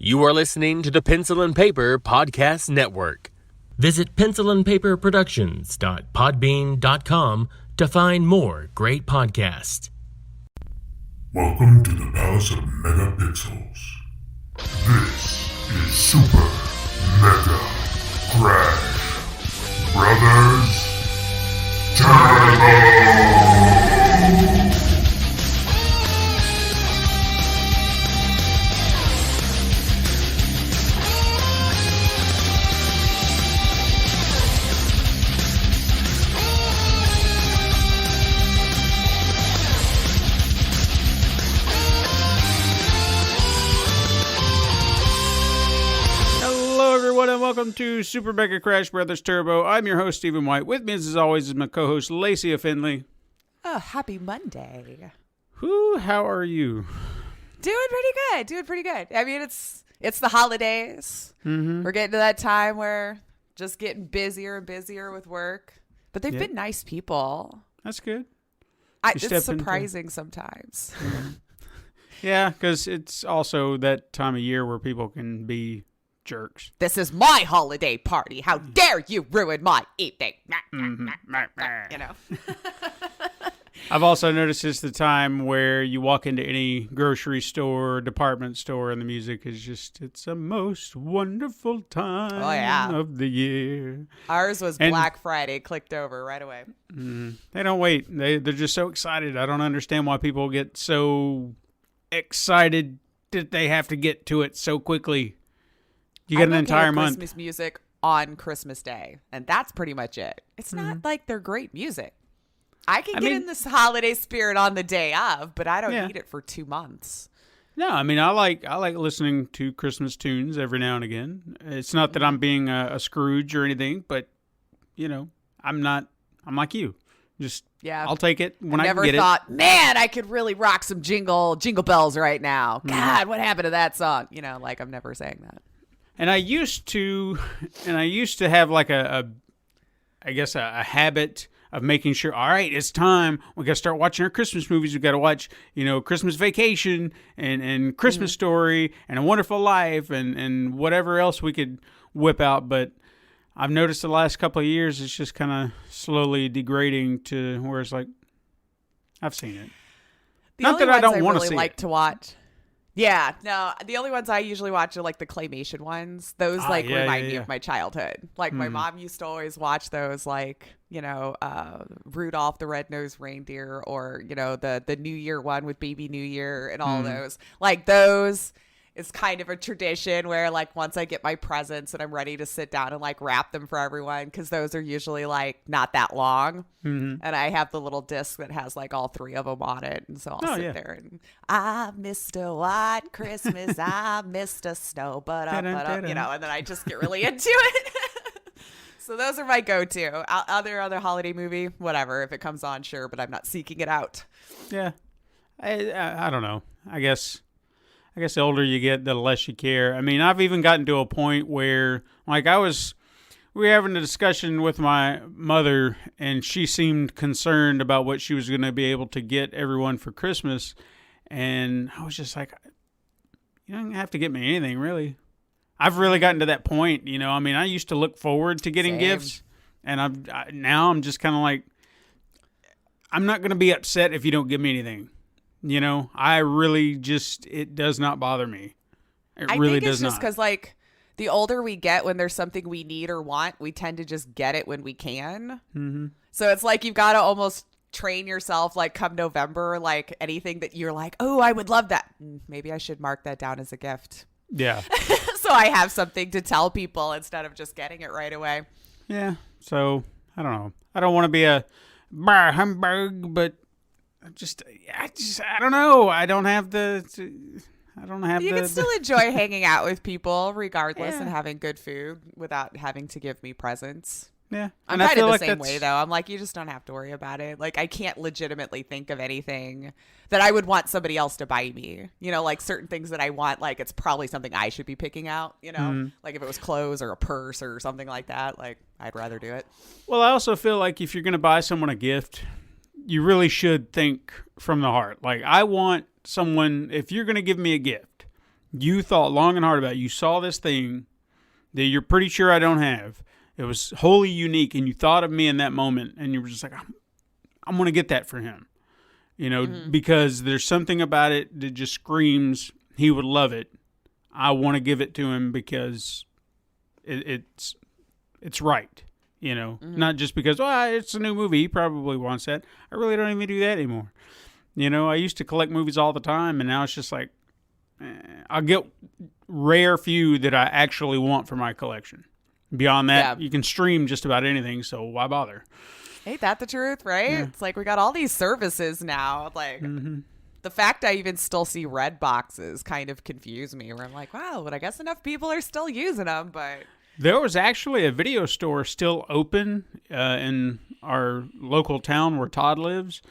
You are listening to the Pencil and Paper Podcast Network. Visit pencilandpaperproductions.podbean.com to find more great podcasts. Welcome to the Palace of Megapixels. This is Super Mega Crash Brothers Turbo! And welcome to Super Mega Crash Brothers Turbo. I'm your host, Stephen White. With me, as always, is my co-host, Lacey Finley. Oh, happy Monday. How are you? Doing pretty good. I mean, it's the holidays. Mm-hmm. We're getting to that time where just getting busier and busier with work. But they've been nice people. That's good. It's surprising sometimes. Mm-hmm. Yeah, because it's also that time of year where people can be jerks. This is my holiday party. How dare you ruin my evening? Mm-hmm. You know. I've also noticed it's the time where you walk into any grocery store, department store, and the music is it's a most wonderful time of the year. Ours was Black Friday, clicked over right away. They don't wait. They're just so excited. I don't understand why people get so excited that they have to get to it so quickly. You get an entire month. Christmas music on Christmas Day, and that's pretty much it. It's not like they're great music. I can get in this holiday spirit on the day of, but I don't need it for 2 months. No, I mean I like listening to Christmas tunes every now and again. It's not that I'm being a Scrooge or anything, but I'm like you. Just I'll take it when I can get it. Never thought, man, I could really rock some jingle bells right now. God, what happened to that song? I'm never saying that. And I used to have like I guess a habit of making sure, all right, it's time. We got to start watching our Christmas movies. We got to watch, Christmas Vacation and Christmas Story and A Wonderful Life and whatever else we could whip out. But I've noticed the last couple of years, it's just kind of slowly degrading to where it's like, I've seen it. Not that I don't want to see like to watch. Yeah, no, the only ones I usually watch are like the claymation ones. Those remind me of my childhood. Like my mom used to always watch those, like, Rudolph the Red-Nosed Reindeer, or, the New Year one with Baby New Year and all those. Like those is kind of a tradition where, like, once I get my presents and I'm ready to sit down and like wrap them for everyone, because those are usually like not that long. And I have the little disc that has like all 3 of them on it, and so I'll sit there and I missed a white Christmas, I missed a snow, but and then I just get really into it. So those are my go-to. Other holiday movie, whatever, if it comes on, sure, but I'm not seeking it out. Yeah, I don't know. I guess the older you get, the less you care. I mean, I've even gotten to a point where, like, we were having a discussion with my mother, and she seemed concerned about what she was going to be able to get everyone for Christmas. And I was just like, you don't have to get me anything, really. I've really gotten to that point, I mean, I used to look forward to getting gifts, and now I'm just kind of like, I'm not going to be upset if you don't give me anything. I really it does not bother me. It really does not. I think it's just because, like, the older we get, when there's something we need or want, we tend to just get it when we can. Mm-hmm. So it's like you've got to almost train yourself, like, come November, like, anything that you're like, oh, I would love that. Maybe I should mark that down as a gift. Yeah. So I have something to tell people instead of just getting it right away. Yeah. So, I don't know. I don't want to be a bar humbug, but I don't know. I don't have the. You can still enjoy hanging out with people regardless and having good food without having to give me presents. Yeah. I'm kind of the same way, though. I'm like, you just don't have to worry about it. Like, I can't legitimately think of anything that I would want somebody else to buy me. Like certain things that I want, like, it's probably something I should be picking out, Like if it was clothes or a purse or something like that, like, I'd rather do it. Well, I also feel like if you're going to buy someone a gift, you really should think from the heart. Like, I want someone, if you're going to give me a gift, You thought long and hard about it. You saw this thing that you're pretty sure I don't have. It was wholly unique, and you thought of me in that moment, and you were just like, I'm going to get that for him. You know, because there's something about it that just screams he would love it. I want to give it to him because it's right. You know, not just because, it's a new movie. He probably wants that. I really don't even do that anymore. You know, I used to collect movies all the time, and now it's just like, I'll get rare few that I actually want for my collection. Beyond that, you can stream just about anything, so why bother? Ain't that the truth, right? Yeah. It's like we got all these services now. Like, the fact I even still see red boxes kind of confuse me, where I'm like, wow, but I guess enough people are still using them, but... There was actually a video store still open in our local town where Todd lives,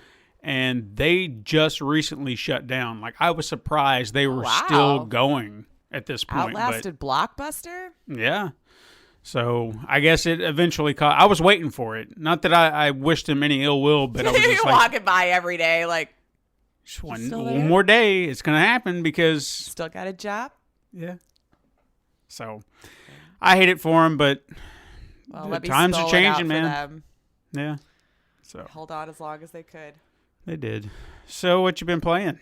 and they just recently shut down. Like, I was surprised they were still going at this point. Outlasted Blockbuster? Yeah. So I guess it eventually caught. I was waiting for it. Not that I wished him any ill will, but I was just like... walking by every day like... One more day, it's going to happen because... Still got a job? Yeah. So... I hate it for him, but the times are changing, man. Yeah. So hold on as long as they could. They did. So what you been playing?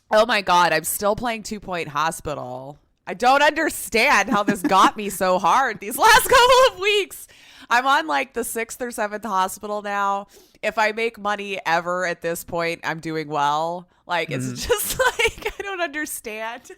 Oh my God, I'm still playing 2 Point Hospital. I don't understand how this got me so hard these last couple of weeks. I'm on like the 6th or 7th hospital now. If I make money ever at this point, I'm doing well. Like, it's just like, I don't understand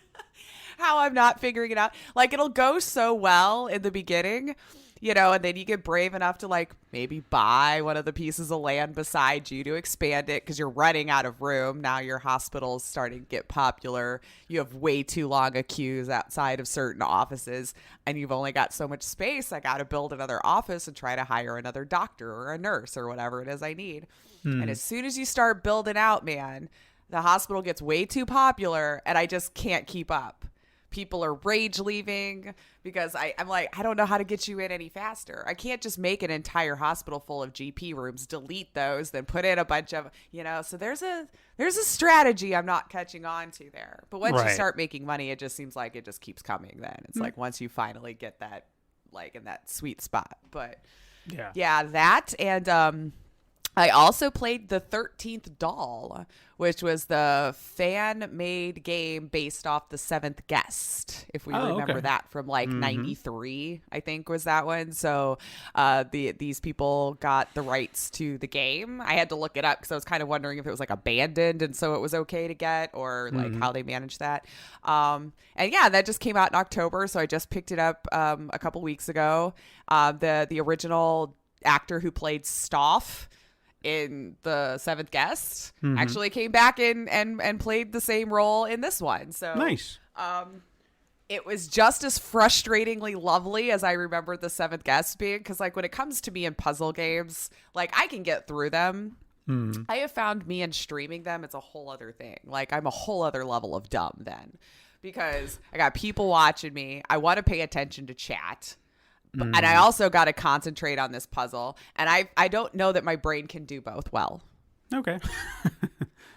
how I'm not figuring it out. Like, it'll go so well in the beginning, you know, and then you get brave enough to like maybe buy one of the pieces of land beside you to expand it because you're running out of room. Now your hospital's starting to get popular. You have way too long a queues outside of certain offices and you've only got so much space. I got to build another office and try to hire another doctor or a nurse or whatever it is I need. And as soon as you start building out, man, the hospital gets way too popular and I just can't keep up. People are rage leaving because I'm like, I don't know how to get you in any faster. I can't just make an entire hospital full of GP rooms, delete those, then put in a bunch of, you know, so there's a strategy I'm not catching on to there. But once you start making money, it just seems like it just keeps coming then. It's like once you finally get that, like in that sweet spot. But yeah, that and I also played the 13th Doll, which was the fan-made game based off the 7th Guest, if we remember that from like 93, I think was that one. So these people got the rights to the game. I had to look it up because I was kind of wondering if it was like abandoned and so it was okay to get or like how they managed that. And yeah, that just came out in October, so I just picked it up a couple weeks ago. The original actor who played Stoff in the 7th Guest actually came back in and played the same role in this one. So nice. It was just as frustratingly lovely as I remember the 7th Guest being, because like when it comes to me in puzzle games, like I can get through them. I have found me in streaming them, it's a whole other thing. Like I'm a whole other level of dumb then, because I got people watching me. I want to pay attention to chat. And I also got to concentrate on this puzzle. And I don't know that my brain can do both well. Okay.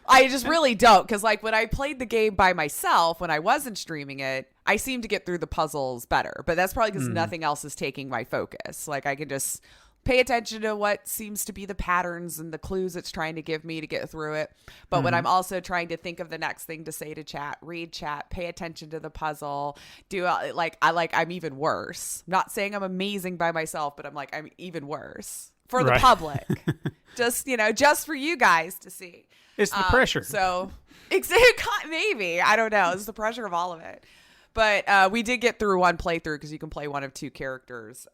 I just really don't. Because like when I played the game by myself, when I wasn't streaming it, I seem to get through the puzzles better. But that's probably because nothing else is taking my focus. Like I can just pay attention to what seems to be the patterns and the clues it's trying to give me to get through it. But when I'm also trying to think of the next thing to say to chat, read chat, pay attention to the puzzle, I'm even worse. I'm not saying I'm amazing by myself, but I'm even worse for the public. Just for you guys to see. It's the pressure. So maybe, I don't know. It's the pressure of all of it. But we did get through one playthrough because you can play one of two characters.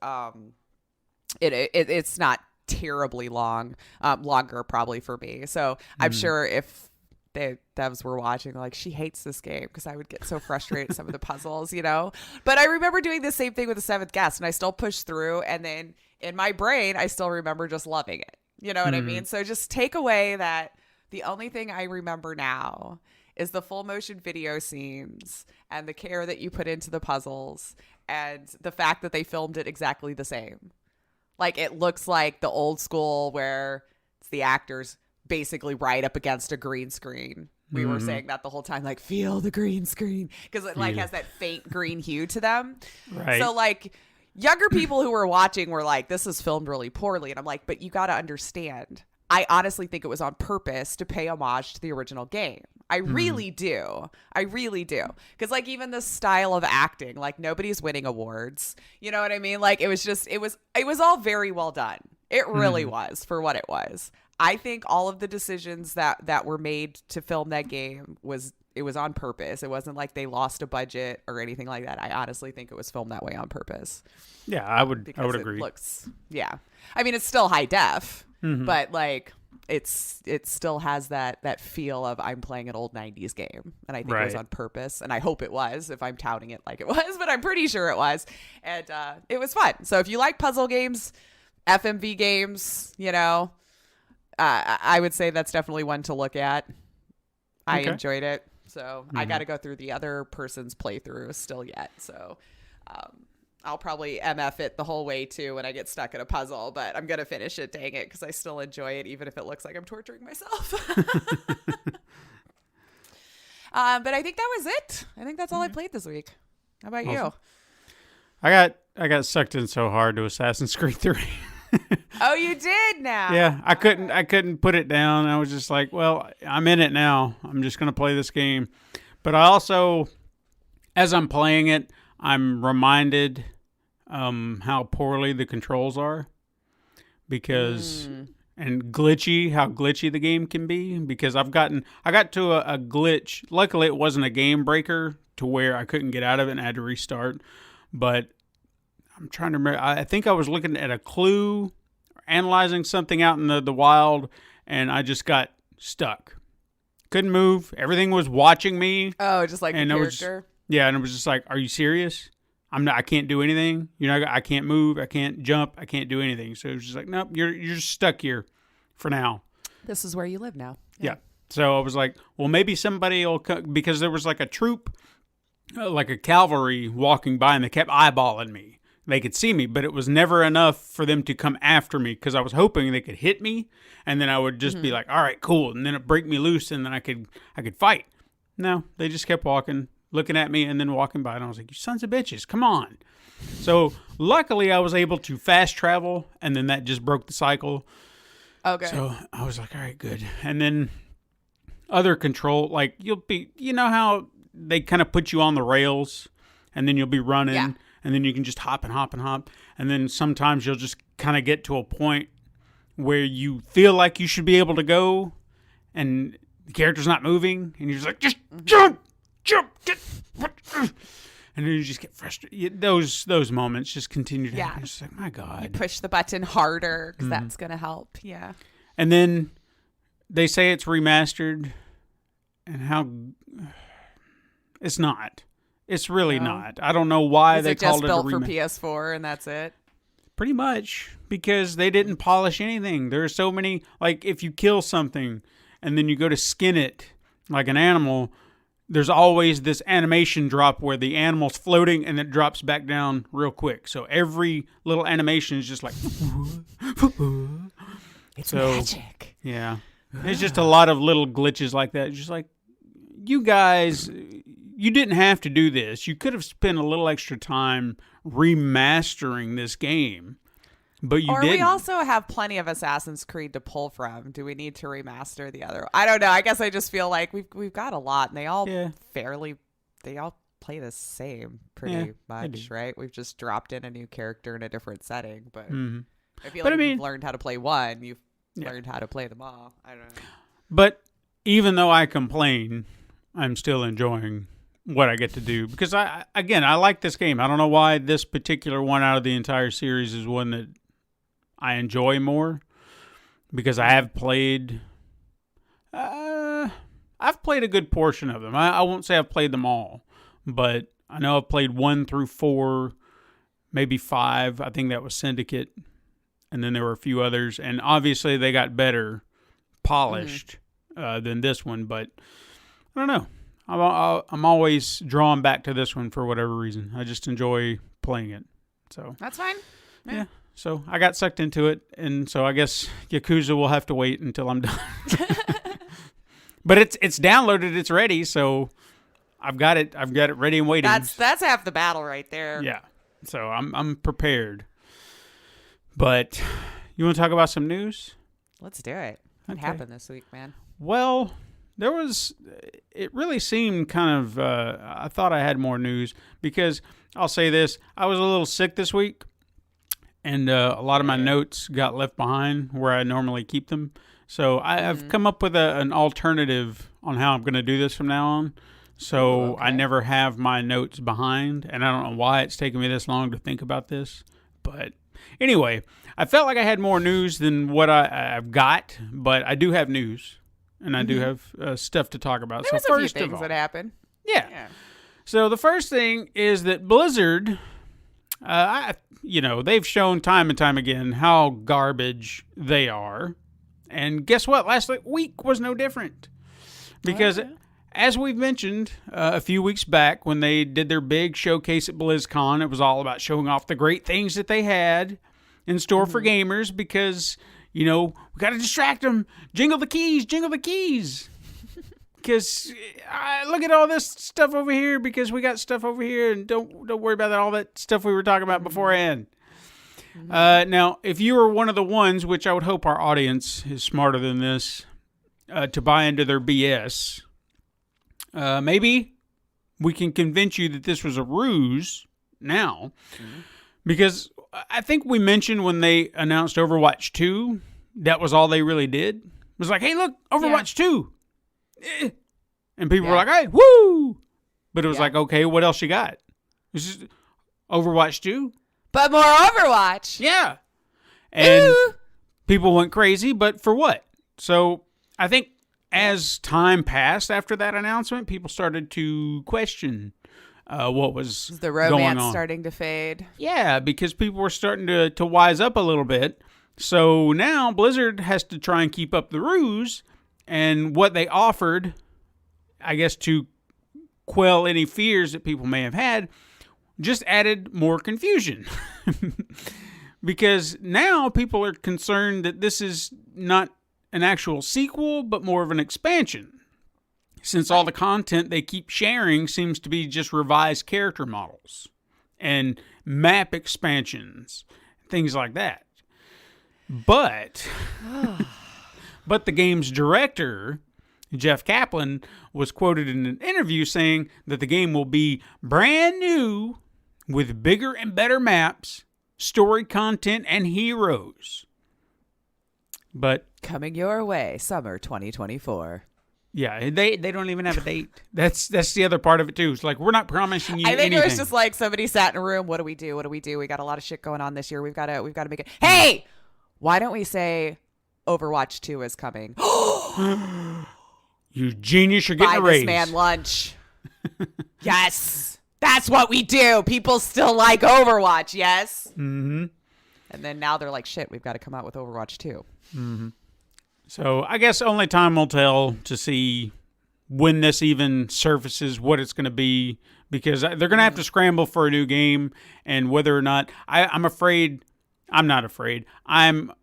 It's not terribly long, longer probably for me. So I'm sure if the devs were watching, like, she hates this game because I would get so frustrated at some of the puzzles, you know. But I remember doing the same thing with the 7th Guest, and I still pushed through. And then in my brain, I still remember just loving it. You know what I mean? So just take away that the only thing I remember now is the full motion video scenes and the care that you put into the puzzles and the fact that they filmed it exactly the same. Like, it looks like the old school where it's the actors basically right up against a green screen. We were saying that the whole time, like, feel the green screen, because it like has that faint green hue to them. Right. So like younger people who were watching were like, this is filmed really poorly. And I'm like, but you got to understand, I honestly think it was on purpose to pay homage to the original game. I really do. I really do. Because like even the style of acting, like nobody's winning awards. You know what I mean? Like it was all very well done. It really was for what it was. I think all of the decisions that were made to film that game was on purpose. It wasn't like they lost a budget or anything like that. I honestly think it was filmed that way on purpose. Yeah, I would agree. I mean, it's still high def, but like it still has that feel of I'm playing an old 90s game. And I think it was on purpose. And I hope it was, if I'm touting it like it was, but I'm pretty sure it was. And it was fun. So if you like puzzle games, FMV games, you know, I would say that's definitely one to look at. I enjoyed it. So I got to go through the other person's playthrough still yet. So I'll probably MF it the whole way too when I get stuck in a puzzle, but I'm going to finish it, dang it, because I still enjoy it, even if it looks like I'm torturing myself. But I think that was it. I think that's all I played this week. How about you? I got sucked in so hard to Assassin's Creed 3. Oh, you did now? Yeah, I couldn't put it down. I was just like, well, I'm in it now. I'm just going to play this game. But I also, as I'm playing it, I'm reminded how poorly the controls are, because and how glitchy the game can be, because I got to a glitch. Luckily, it wasn't a game breaker to where I couldn't get out of it and I had to restart. But I'm trying to remember. I think I was looking at a clue, analyzing something out in the wild, and I just got stuck. Couldn't move. Everything was watching me. Oh, just like the character? And it was just like, are you serious? I can't do anything. I can't move. I can't jump. I can't do anything. So it was just like, nope, you're just stuck here for now. This is where you live now. Yeah. So I was like, well, maybe somebody will come, because there was like a troop, like a cavalry walking by, and they kept eyeballing me. They could see me, but it was never enough for them to come after me, because I was hoping they could hit me, and then I would just be like, all right, cool. And then it'd break me loose, and then I could fight. No, they just kept walking, looking at me, and then walking by. And I was like, you sons of bitches, come on. So luckily I was able to fast travel, and then that just broke the cycle. Okay. So I was like, all right, good. And then other control, like you know how they kind of put you on the rails, and then you'll be running. Yeah. And then you can just hop and hop and hop. And then sometimes you'll just kind of get to a point where you feel like you should be able to go, and the character's not moving. And you're just like, just jump, get. And then you just get frustrated. Those moments just continue to happen. It's just like, my God. You push the button harder, because that's going to help. Yeah. And then they say it's remastered. And how... It's not. It's really not. I don't know why they called it a remake. Is it just built for PS4 and that's it? Pretty much, because they didn't polish anything. There are so many, like if you kill something and then you go to skin it like an animal, there's always this animation drop where the animal's floating and it drops back down real quick. So every little animation is just like... It's magic. Yeah. It's just a lot of little glitches like that. It's just like, you guys... You didn't have to do this. You could have spent a little extra time remastering this game, but you didn't. Or we also have plenty of Assassin's Creed to pull from. Do we need to remaster the other? I don't know. I guess I just feel like we've got a lot, and they all they all play the same pretty much, right? We've just dropped in a new character in a different setting, but I feel like you've learned how to play one. You've learned how to play them all. I don't know. But even though I complain, I'm still enjoying what I get to do, because I like this game. I don't know why this particular one out of the entire series is one that I enjoy more, because I have played a good portion of them. I won't say I've played them all, but I know I've played 1 through 4, maybe 5. I think that was Syndicate, and then there were a few others, and obviously they got better polished than this one, but I don't know. I'm always drawn back to this one for whatever reason. I just enjoy playing it. So that's fine. Yeah. So I got sucked into it, and so I guess Yakuza will have to wait until I'm done. But it's downloaded. It's ready. So I've got it ready and waiting. That's half the battle right there. Yeah. So I'm prepared. But you want to talk about some news? Let's do it. What happened this week, man? Well, it really seemed kind of, I thought I had more news because I'll say this, I was a little sick this week and a lot of my notes got left behind where I normally keep them. So I've come up with an alternative on how I'm going to do this from now on. So I never have my notes behind, and I don't know why it's taken me this long to think about this. But anyway, I felt like I had more news than what I've got, but I do have news, and I do have stuff to talk about. There was a few things that happened. Yeah. So the first thing is that Blizzard, they've shown time and time again how garbage they are. And guess what? Last week was no different. Because as we've mentioned a few weeks back when they did their big showcase at BlizzCon, it was all about showing off the great things that they had in store for gamers because, we got to distract them. Jingle the keys. Because look at all this stuff over here because we got stuff over here and don't worry about all that stuff we were talking about beforehand. Now, if you were one of the ones, which I would hope our audience is smarter than this, to buy into their BS, maybe we can convince you that this was a ruse now. Because I think we mentioned when they announced Overwatch 2, that was all they really did. It was like, hey, look, Overwatch 2. And people were like, hey, woo! But it was like, okay, what else you got? It's just Overwatch 2? But more Overwatch. Yeah. And people went crazy, but for what? So I think as time passed after that announcement, people started to question what was the romance going on. Starting to fade. Yeah, because people were starting to wise up a little bit. So now Blizzard has to try and keep up the ruse, and what they offered, I guess, to quell any fears that people may have had, just added more confusion. Because now people are concerned that this is not an actual sequel, but more of an expansion. Since all the content they keep sharing seems to be just revised character models and map expansions, things like that. But the game's director, Jeff Kaplan, was quoted in an interview saying that the game will be brand new with bigger and better maps, story content, and heroes. But coming your way, summer 2024. Yeah, they don't even have a date. That's the other part of it too. It's like, we're not promising you anything. I think it was just like somebody sat in a room. What do we do? We got a lot of shit going on this year. We've got to make it. Hey, why don't we say Overwatch 2 is coming? You genius, you're getting a raise. Buy this man lunch. Yes, that's what we do. People still like Overwatch. Yes. Mm-hmm. And then now they're like, shit, we've got to come out with Overwatch 2. Mm-hmm. So I guess only time will tell to see when this even surfaces, what it's going to be, because they're going to have to scramble for a new game, and whether or not I'm not afraid. I'm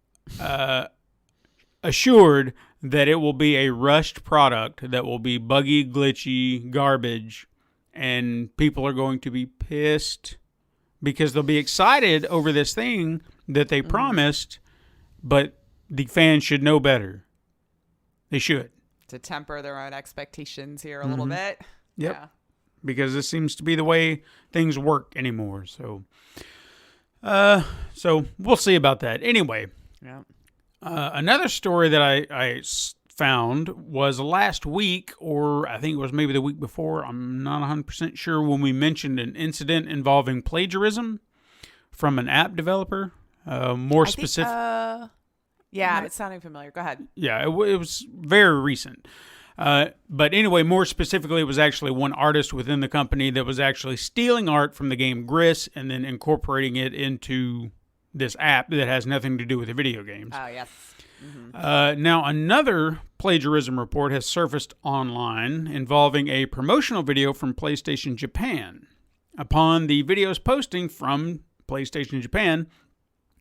assured that it will be a rushed product that will be buggy, glitchy, garbage, and people are going to be pissed because they'll be excited over this thing that they promised, but the fans should know better. They should. To temper their own expectations here a little bit. Yep. Yeah. Because this seems to be the way things work anymore. So we'll see about that. Anyway, another story that I found was last week, or I think it was maybe the week before. I'm not 100% sure, when we mentioned an incident involving plagiarism from an app developer. More specific. Yeah, it's sounding familiar. Go ahead. Yeah, it was very recent. But anyway, more specifically, it was actually one artist within the company that was actually stealing art from the game Gris and then incorporating it into this app that has nothing to do with the video games. Oh, yes. Mm-hmm. Now, another plagiarism report has surfaced online involving a promotional video from PlayStation Japan. Upon the video's posting from PlayStation Japan,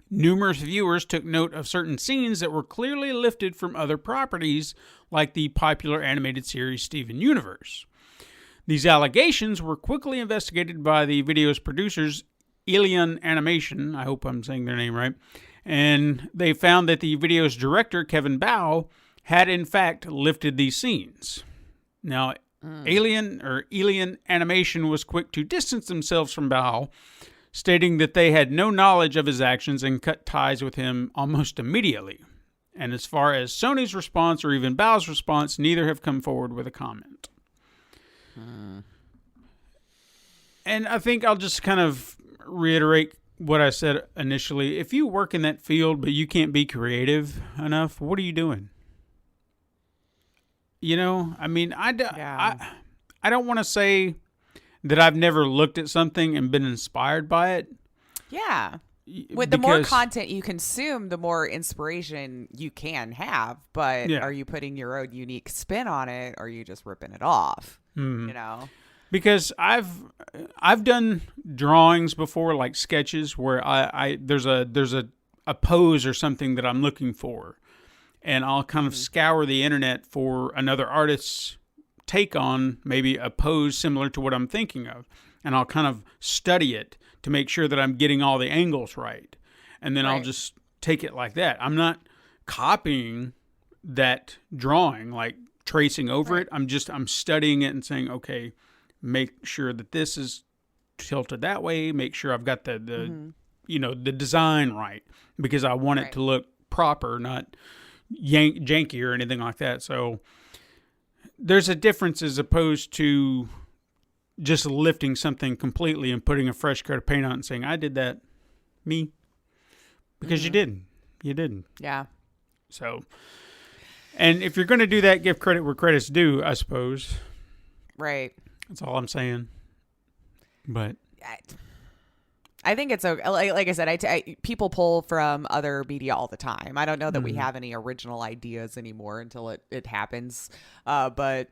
Numerous viewers took note of certain scenes that were clearly lifted from other properties, like the popular animated series Steven Universe. These allegations were quickly investigated by the video's producers, Ilion Animation, I hope I'm saying their name right, and they found that the video's director, Kevin Bao, had in fact lifted these scenes. Now, Ilion Animation was quick to distance themselves from Bao, stating that they had no knowledge of his actions and cut ties with him almost immediately. And as far as Sony's response or even Bao's response, neither have come forward with a comment. And I think I'll just kind of reiterate what I said initially. If you work in that field but you can't be creative enough, what are you doing? You know, I mean, I don't want to say that I've never looked at something and been inspired by it. Yeah. With the more content you consume, the more inspiration you can have. But are you putting your own unique spin on it, or are you just ripping it off? You know? Because I've done drawings before, like sketches, where there's a pose or something that I'm looking for, and I'll kind of scour the internet for another artist's take on maybe a pose similar to what I'm thinking of, and I'll kind of study it to make sure that I'm getting all the angles right, and then I'll just take it like that. I'm not copying that drawing, like tracing over it. I'm studying it and saying, okay, make sure that this is tilted that way, make sure I've got the the design right, because I want it to look proper, not janky or anything like that. So there's a difference as opposed to just lifting something completely and putting a fresh coat of paint on it and saying, I did that, me. Because you didn't. You didn't. Yeah. So, and if you're going to do that, give credit where credit's due, I suppose. Right. That's all I'm saying. But I think it's okay. Like I said, people pull from other media all the time. I don't know that we have any original ideas anymore until it happens. But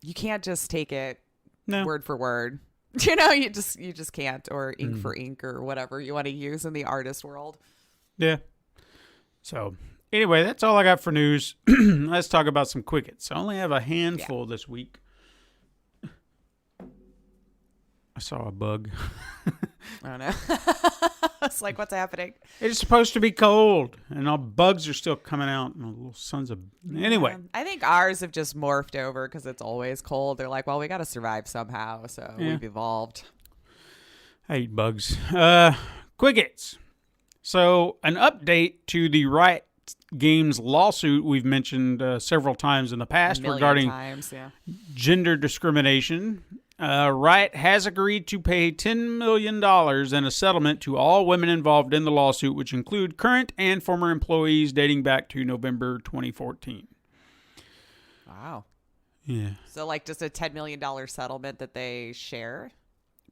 you can't just take it word for word. You know, you just can't, or ink for ink, or whatever you want to use in the artist world. Yeah. So anyway, that's all I got for news. Let's talk about some quickets. I only have a handful this week. I saw a bug. I don't know. It's like, what's happening? It's supposed to be cold, and all bugs are still coming out. And little sons of... Anyway. I think ours have just morphed over because it's always cold. They're like, well, we got to survive somehow, so we've evolved. I hate bugs. Quickets. So, an update to the Riot Games lawsuit we've mentioned several times in the past regarding gender discrimination. Riot has agreed to pay $10 million in a settlement to all women involved in the lawsuit, which include current and former employees dating back to November 2014. Wow. Yeah. So like just a $10 million settlement that they share?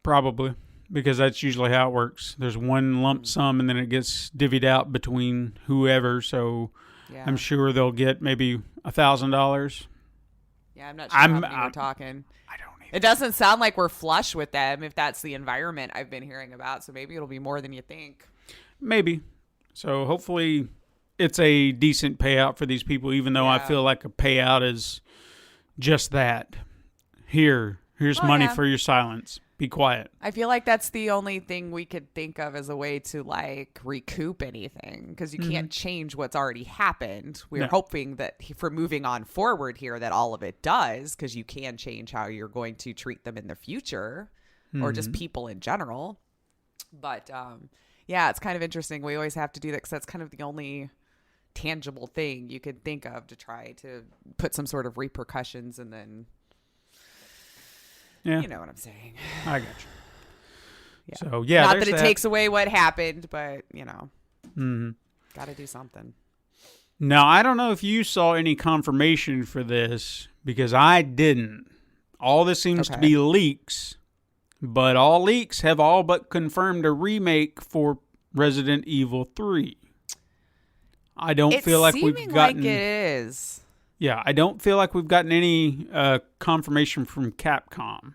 Probably, because that's usually how it works. There's one lump sum and then it gets divvied out between whoever, so I'm sure they'll get maybe $1,000. Yeah, I'm not sure how many we're talking. I don't either. It doesn't sound like we're flush with them if that's the environment I've been hearing about, so maybe it'll be more than you think. Maybe. So hopefully it's a decent payout for these people, even though I feel like a payout is just that. Here's money for your silence. Be quiet. I feel like that's the only thing we could think of as a way to like recoup anything, because you can't change what's already happened. We're hoping that for moving on forward here that all of it does, because you can change how you're going to treat them in the future or just people in general. But yeah, it's kind of interesting. We always have to do that because that's kind of the only tangible thing you could think of to try to put some sort of repercussions, and then you know what I'm saying. I got you. Yeah. So yeah, not that it takes away what happened, but you know, got to do something. Now, I don't know if you saw any confirmation for this, because I didn't. All this seems to be leaks, but all leaks have all but confirmed a remake for Resident Evil 3. I don't feel like we've gotten... like it is. Yeah, I don't feel like we've gotten any confirmation from Capcom.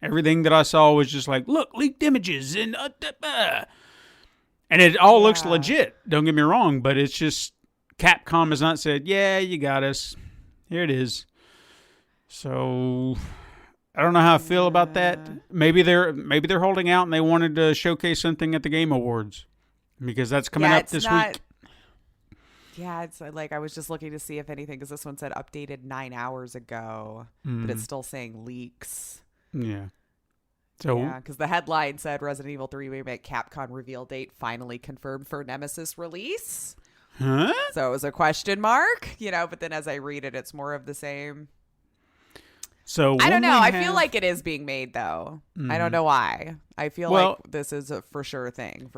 Everything that I saw was just like, look, leaked images, and And it all looks legit. Don't get me wrong, but it's just Capcom has not said, "Yeah, you got us. Here it is." So I don't know how I feel about that. Maybe they're holding out and they wanted to showcase something at the Game Awards because that's coming up this week. Yeah, it's like I was just looking to see if anything, because this one said updated 9 hours ago, but it's still saying leaks. Yeah. So yeah, because the headline said Resident Evil 3 Remake Capcom reveal date finally confirmed for Nemesis release. Huh? So it was a question mark, but then as I read it, it's more of the same. So I don't know. I feel like it is being made, though. I don't know why. I feel like this is a for sure thing.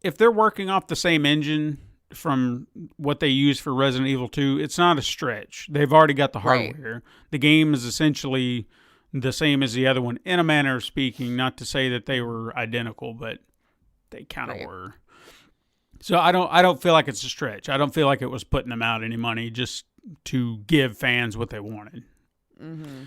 If they're working off the same engine from what they use for Resident Evil 2, it's not a stretch. They've already got the hardware. Right. The game is essentially the same as the other one, in a manner of speaking. Not to say that they were identical, but they kind of were. So I don't feel like it's a stretch. I don't feel like it was putting them out any money just to give fans what they wanted. Mm-hmm.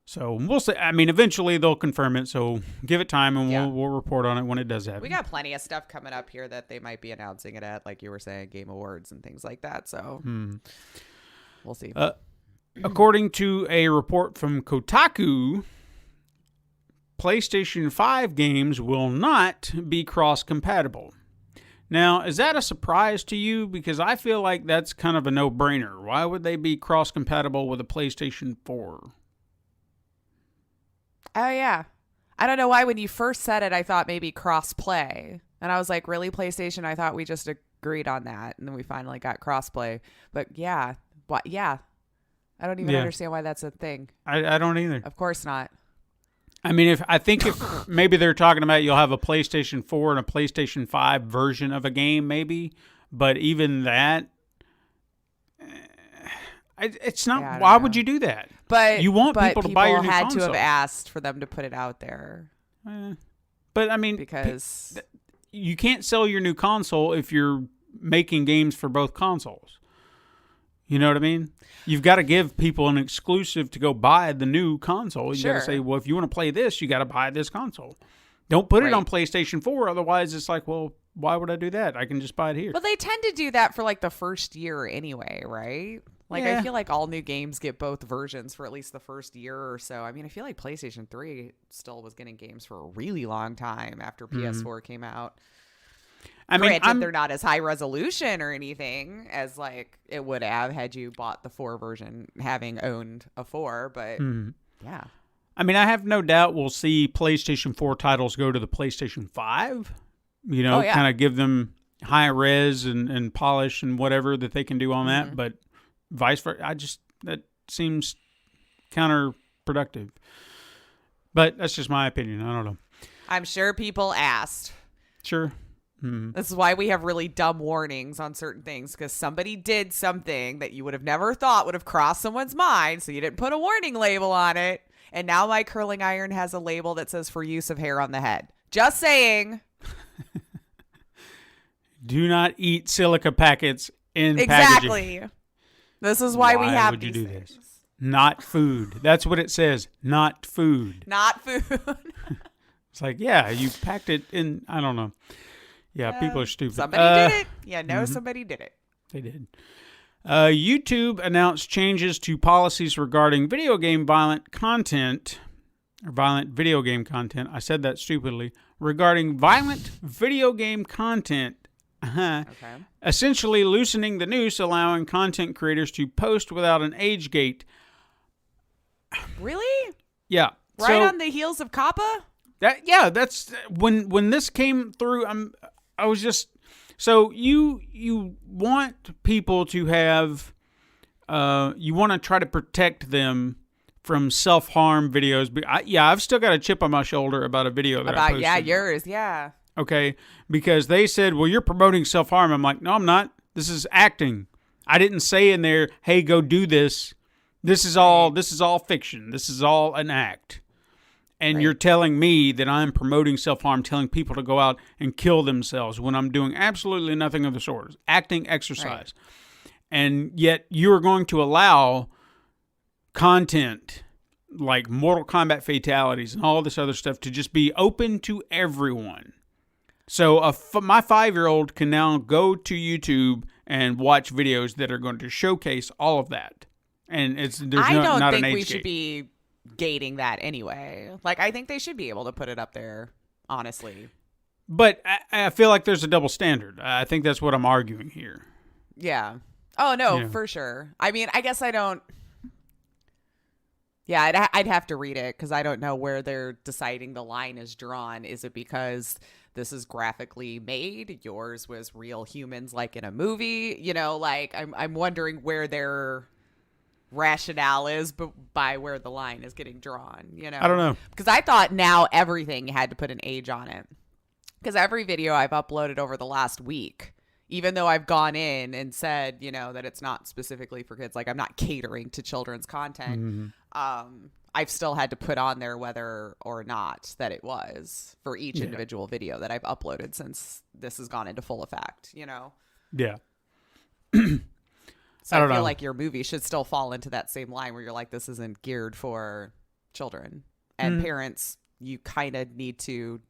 So we'll see. I mean, eventually they'll confirm it. So give it time, and we'll report on it when it does happen. We got plenty of stuff coming up here that they might be announcing it at, like you were saying, Game Awards and things like that. So we'll see. According to a report from Kotaku, PlayStation 5 games will not be cross-compatible. Now, is that a surprise to you? Because I feel like that's kind of a no-brainer. Why would they be cross-compatible with a PlayStation 4? Oh, yeah. I don't know why when you first said it, I thought maybe cross-play. And I was like, really, PlayStation? I thought we just agreed on that. And then we finally got cross-play. But yeah. Yeah. I don't even understand why that's a thing. I don't either. Of course not. I mean, if maybe they're talking about you'll have a PlayStation 4 and a PlayStation 5 version of a game, maybe. But even that, it's not. Why would you do that? But you want people to buy your new console. People had to have asked for them to put it out there. But I mean, because you can't sell your new console if you're making games for both consoles. You know what I mean? You've got to give people an exclusive to go buy the new console. You got to say, well, if you want to play this, you got to buy this console. Don't put it on PlayStation 4. Otherwise, it's like, well, why would I do that? I can just buy it here. Well, they tend to do that for like the first year anyway, right? Like, I feel like all new games get both versions for at least the first year or so. I mean, I feel like PlayStation 3 still was getting games for a really long time after PS4 came out. I mean, granted, they're not as high resolution or anything as like it would have had you bought the 4 version, having owned a 4. But yeah, I mean, I have no doubt we'll see PlayStation 4 titles go to the PlayStation 5. You know, kind of give them high res and polish and whatever that they can do on that. But vice versa, that seems counterproductive. But that's just my opinion. I don't know. I'm sure people asked. Sure. This is why we have really dumb warnings on certain things, because somebody did something that you would have never thought would have crossed someone's mind, so you didn't put a warning label on it. And now my curling iron has a label that says for use of hair on the head. Just saying. Do not eat silica packets in packaging. Exactly. This is why we have these things. This? Not food. That's what it says. Not food. Not food. It's like, yeah, you packed it in, I don't know. Yeah, people are stupid. Somebody did it. Yeah, somebody did it. They did. YouTube announced changes to policies regarding video game violent content, or violent video game content. I said that stupidly. Regarding violent video game content. Okay. Essentially loosening the noose, allowing content creators to post without an age gate. Really? Yeah. Right on the heels of Kappa? That's when this came through. I was just so you want people to have you want to try to protect them from self-harm videos. But I've still got a chip on my shoulder about a video that I posted. Yours, Okay, because they said, well, you're promoting self-harm. I'm like, no, I'm not. This is acting. I didn't say in there, hey, go do this. This is all fiction. This is all an act. And you're telling me that I'm promoting self-harm, telling people to go out and kill themselves when I'm doing absolutely nothing of the sort. Acting exercise. Right. And yet you're going to allow content like Mortal Kombat fatalities and all this other stuff to just be open to everyone. So my 5-year-old can now go to YouTube and watch videos that are going to showcase all of that. And I don't not think an age we should gate. be gating that anyway. Like, I think they should be able to put it up there, honestly. But I feel like there's a double standard. I think that's what I'm arguing here. Yeah. Oh, no, Yeah. for sure. I mean, I guess I don't... Yeah, I'd have to read it because I don't know where they're deciding the line is drawn. Is it because this is graphically made? Yours was real humans like in a movie? You know, like, I'm wondering where their rationale is by where the line is getting drawn, you know? I don't know. Because I thought now everything had to put an age on it. Because every video I've uploaded over the last week, even though I've gone in and said, you know, that it's not specifically for kids, like I'm not catering to children's content, I've still had to put on there whether or not that it was for each individual video that I've uploaded since this has gone into full effect, you know? Yeah. So I I don't feel know. like your movie should still fall into that same line where you're like, this isn't geared for children. And parents, you kind of need to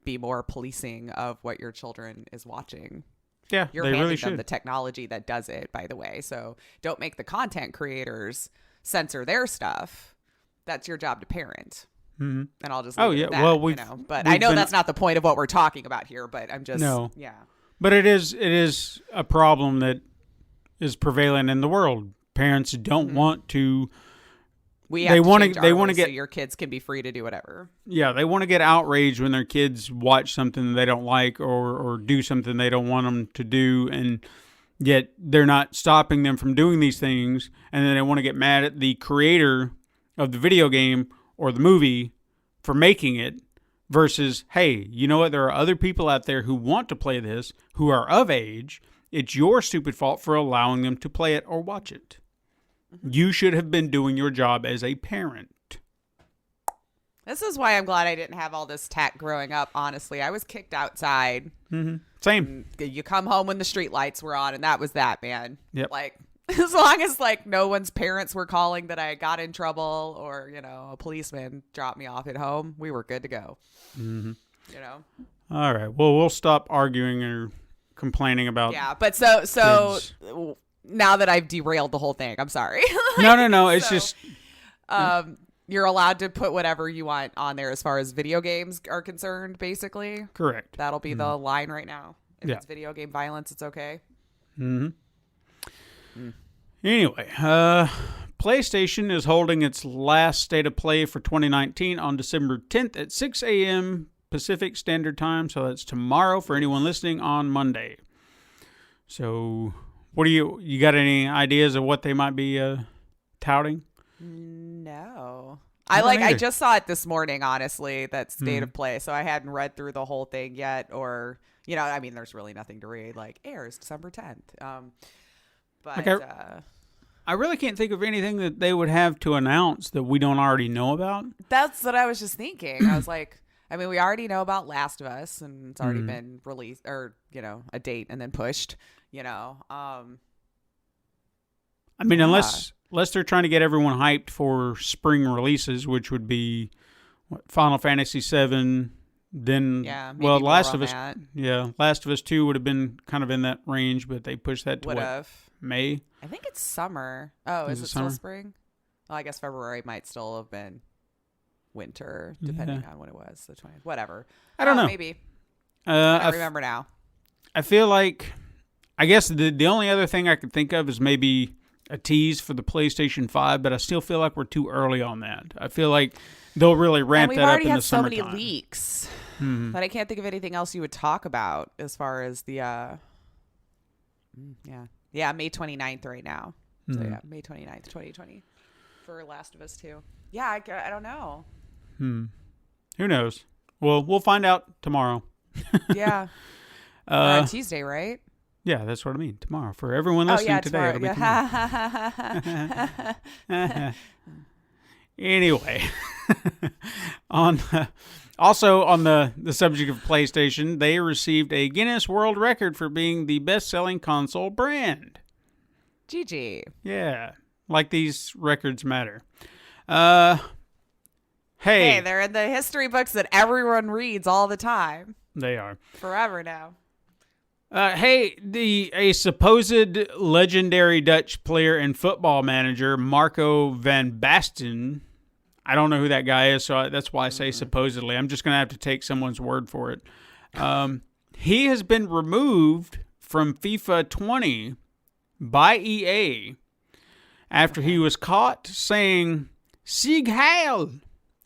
be more policing of what your children is watching. Yeah, You're they handing really them should. the technology that does it, by the way. So don't make the content creators censor their stuff. That's your job to parent. Mm-hmm. And I'll just Oh, leave it yeah. at that, Well, you we've- know. But we've I know been- that's not the point of what we're talking about here, but I'm just, No. yeah. But it is a problem that is prevalent in the world. Parents don't want to. We They have wanna- to change they our wanna ways so get- your kids can be free to do whatever. Yeah, they want to get outraged when their kids watch something they don't like or do something they don't want them to do, and yet they're not stopping them from doing these things, and then they want to get mad at the creator of the video game or the movie for making it versus, hey, you know what? There are other people out there who want to play this, who are of age. It's your stupid fault for allowing them to play it or watch it. You should have been doing your job as a parent. This is why I'm glad I didn't have all this tech growing up, honestly. I was kicked outside. Same. You come home when the street lights were on, and that was that, man. Yep. Like, as long as, like, no one's parents were calling that I got in trouble or, you know, a policeman dropped me off at home, we were good to go. You know? All right. Well, we'll stop arguing or complaining about. Yeah, but so Kids. now that I've derailed the whole thing, I'm sorry. No. It's So- just. You're allowed to put whatever you want on there as far as video games are concerned, basically. Correct. That'll be the line right now. If Yeah. it's video game violence, it's okay. Anyway, PlayStation is holding its last State of Play for 2019 on December 10th at 6 a.m. Pacific Standard Time. So that's tomorrow for anyone listening on Monday. So what do you got any ideas of what they might be touting? No. I don't I either. just saw it this morning, honestly, that State of Play. So I hadn't read through the whole thing yet, or, you know, I mean, there's really nothing to read. Like, airs December 10th. But I really can't think of anything that they would have to announce that we don't already know about. that's what I was just thinking. I was like, I mean, we already know about Last of Us, and it's already been released, or, you know, a date and then pushed, you know. I mean, unless they're trying to get everyone hyped for spring releases, which would be Final Fantasy VII. Then, Yeah, well, maybe Last more of on Us, that. Last of Us 2 would have been kind of in that range, but they pushed that to Would what, have. May? I think it's summer. Oh, is Is it it still summer? spring? Well, I guess February might still have been winter, depending on when it was. The 20th. Whatever. I don't know. Maybe. I I don't remember now. I feel like, I guess the only other thing I could think of is maybe a tease for the PlayStation 5, but I still feel like we're too early on that. I feel like they'll really And ramp we've that up already in the had so summertime. many leaks that I can't think of anything else you would talk about as far as the May 29th right now. So yeah, May 29th, 2020 for Last of Us 2. Yeah, I don't know. Who knows? Well, we'll find out tomorrow. Yeah. Or on Tuesday, right? Yeah, that's what I mean. Tomorrow. For everyone Oh listening yeah, today, tomorrow. it'll be tomorrow. Anyway, also on the subject of PlayStation, they received a Guinness World Record for being the best-selling console brand. GG. Yeah, like these records matter. Hey, they're in the history books that everyone reads all the time. They are. Forever now. Hey, a supposed legendary Dutch player and football manager, Marco van Basten. I don't know who that guy is, so that's why I say supposedly. I'm just going to have to take someone's word for it. He has been removed from FIFA 20 by EA after he was caught saying "Sieg Heil"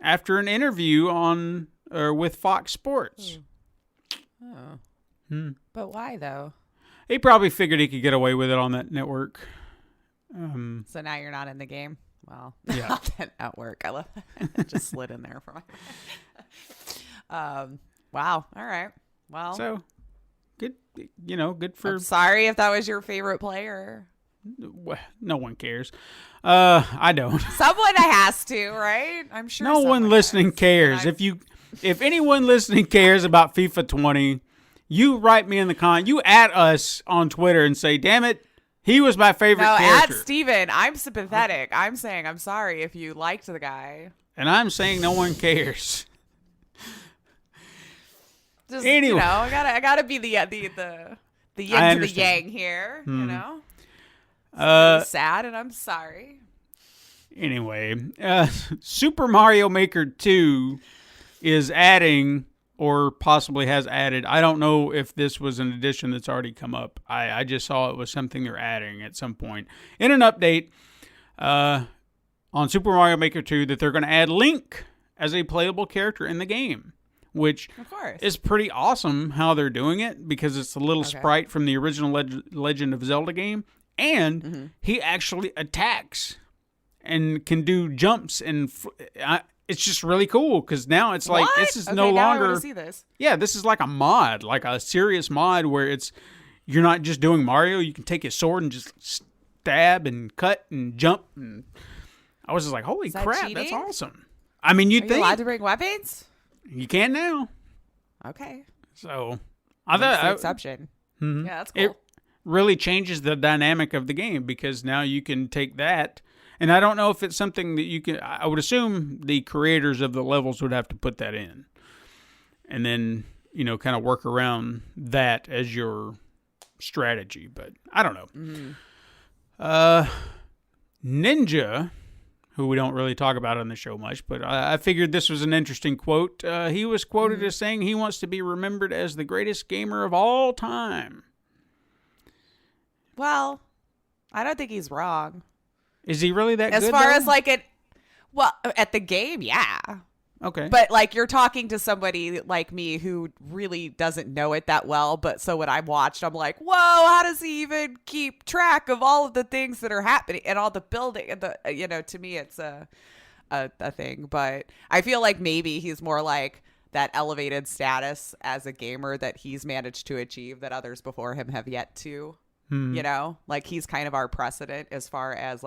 after an interview with Fox Sports. Oh. But why, though? He probably figured he could get away with it on that network. So now you're not in the game? Well, yeah. Not that network. I love that. It just slid in there for my... Wow. All right. Well. So, good, good for... I'm sorry if that was your favorite player. No one cares. I don't. Someone has to, right? I'm sure no one listening cares. If anyone listening cares about FIFA 20... You write me in the you add us on Twitter and say, damn it, he was my favorite character. No, add Steven. I'm sympathetic. I'm saying I'm sorry if you liked the guy. And I'm saying no one cares. Just, anyway. I gotta be the yin to the yang here, It's sad and I'm sorry. Anyway, Super Mario Maker 2 is adding... or possibly has added. I don't know if this was an addition that's already come up. I just saw it was something they're adding at some point. In an update on Super Mario Maker 2 that they're going to add Link as a playable character in the game, which of course is pretty awesome how they're doing it because it's a little sprite from the original Legend of Zelda game. And he actually attacks and can do jumps and... it's just really cool because now it's like this is no longer. I want to see this. Yeah, this is like a mod, like a serious mod where you're not just doing Mario. You can take his sword and just stab and cut and jump. And I was just like, holy crap, cheating? That's awesome. I mean, you'd think you allowed to bring weapons? You can now. Okay. So I thought exception. Mm-hmm. Yeah, that's cool. It really changes the dynamic of the game because now you can take that. And I don't know if it's something that you can... I would assume the creators of the levels would have to put that in. And then, kind of work around that as your strategy. But I don't know. Mm-hmm. Ninja, who we don't really talk about on the show much, but I figured this was an interesting quote. He was quoted as saying he wants to be remembered as the greatest gamer of all time. Well, I don't think he's wrong. Is he really that good? As far as at the game, yeah. Okay. But you're talking to somebody like me who really doesn't know it that well. But so when I watched, I'm like, whoa, how does he even keep track of all of the things that are happening and all the building? And to me, it's a thing. But I feel like maybe he's more like that elevated status as a gamer that he's managed to achieve that others before him have yet to. He's kind of our precedent as far as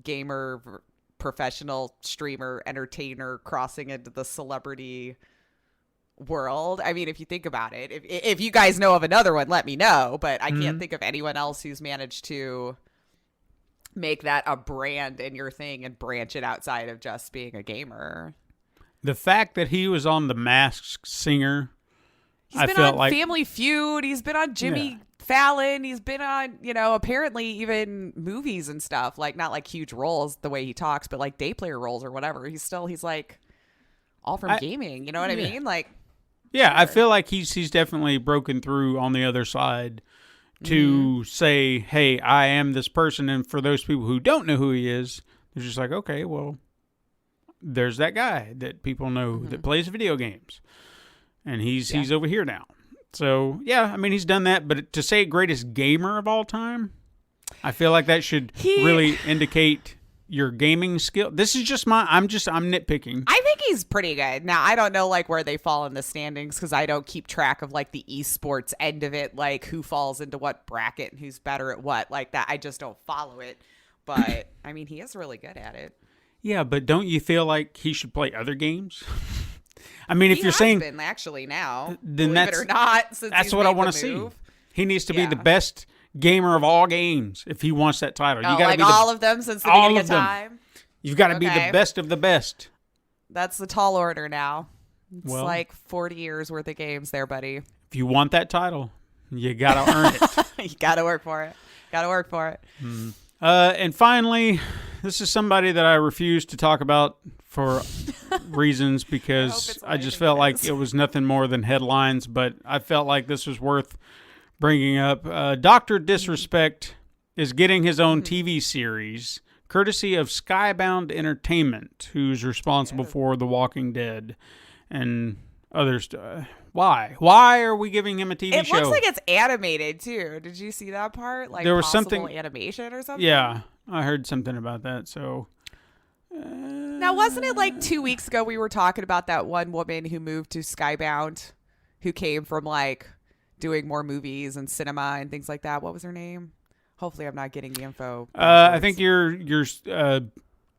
gamer, professional streamer, entertainer crossing into the celebrity world. I mean, if you think about it, if you guys know of another one, let me know. But I can't think of anyone else who's managed to make that a brand in your thing and branch it outside of just being a gamer. The fact that he was on The Masked Singer, he's been on Family Feud. He's been on Jimmy Fallon. He's been on, apparently even movies and stuff. Not huge roles the way he talks, but day player roles or whatever. He's all from gaming. You know what I mean? Yeah, sure. I feel like he's definitely broken through on the other side to say, hey, I am this person. And for those people who don't know who he is, they're just like, okay, well, there's that guy that people know that plays video games. And he's over here now. So, yeah, I mean, he's done that. But to say greatest gamer of all time, I feel like that should really indicate your gaming skill. This is just I'm nitpicking. I think he's pretty good. Now, I don't know where they fall in the standings because I don't keep track of the esports end of it, who falls into what bracket and who's better at what that. I just don't follow it. But, I mean, he is really good at it. Yeah, but don't you feel like he should play other games? I mean, if he you're saying been actually now, then believe it or not, that's what I want to see. He needs to be the best gamer of all games if he wants that title. You got to be all of them since the beginning of time. You've got to be the best of the best. That's the tall order now. It's like 40 years worth of games there, buddy. If you want that title, you got to earn it. You got to work for it. Got to work for it. And finally, this is somebody that I refuse to talk about for reasons because I just felt like it was nothing more than headlines, but I felt like this was worth bringing up. Dr. Disrespect is getting his own TV series, courtesy of Skybound Entertainment, who's responsible for The Walking Dead and others. Why? Why are we giving him a TV show? It looks like it's animated, too. Did you see that part? Like there was something animation or something? Yeah, I heard something about that, so... Now, wasn't it like 2 weeks ago we were talking about that one woman who moved to Skybound, who came from like doing more movies and cinema and things like that? What was her name? Hopefully I'm not getting the info. I think you're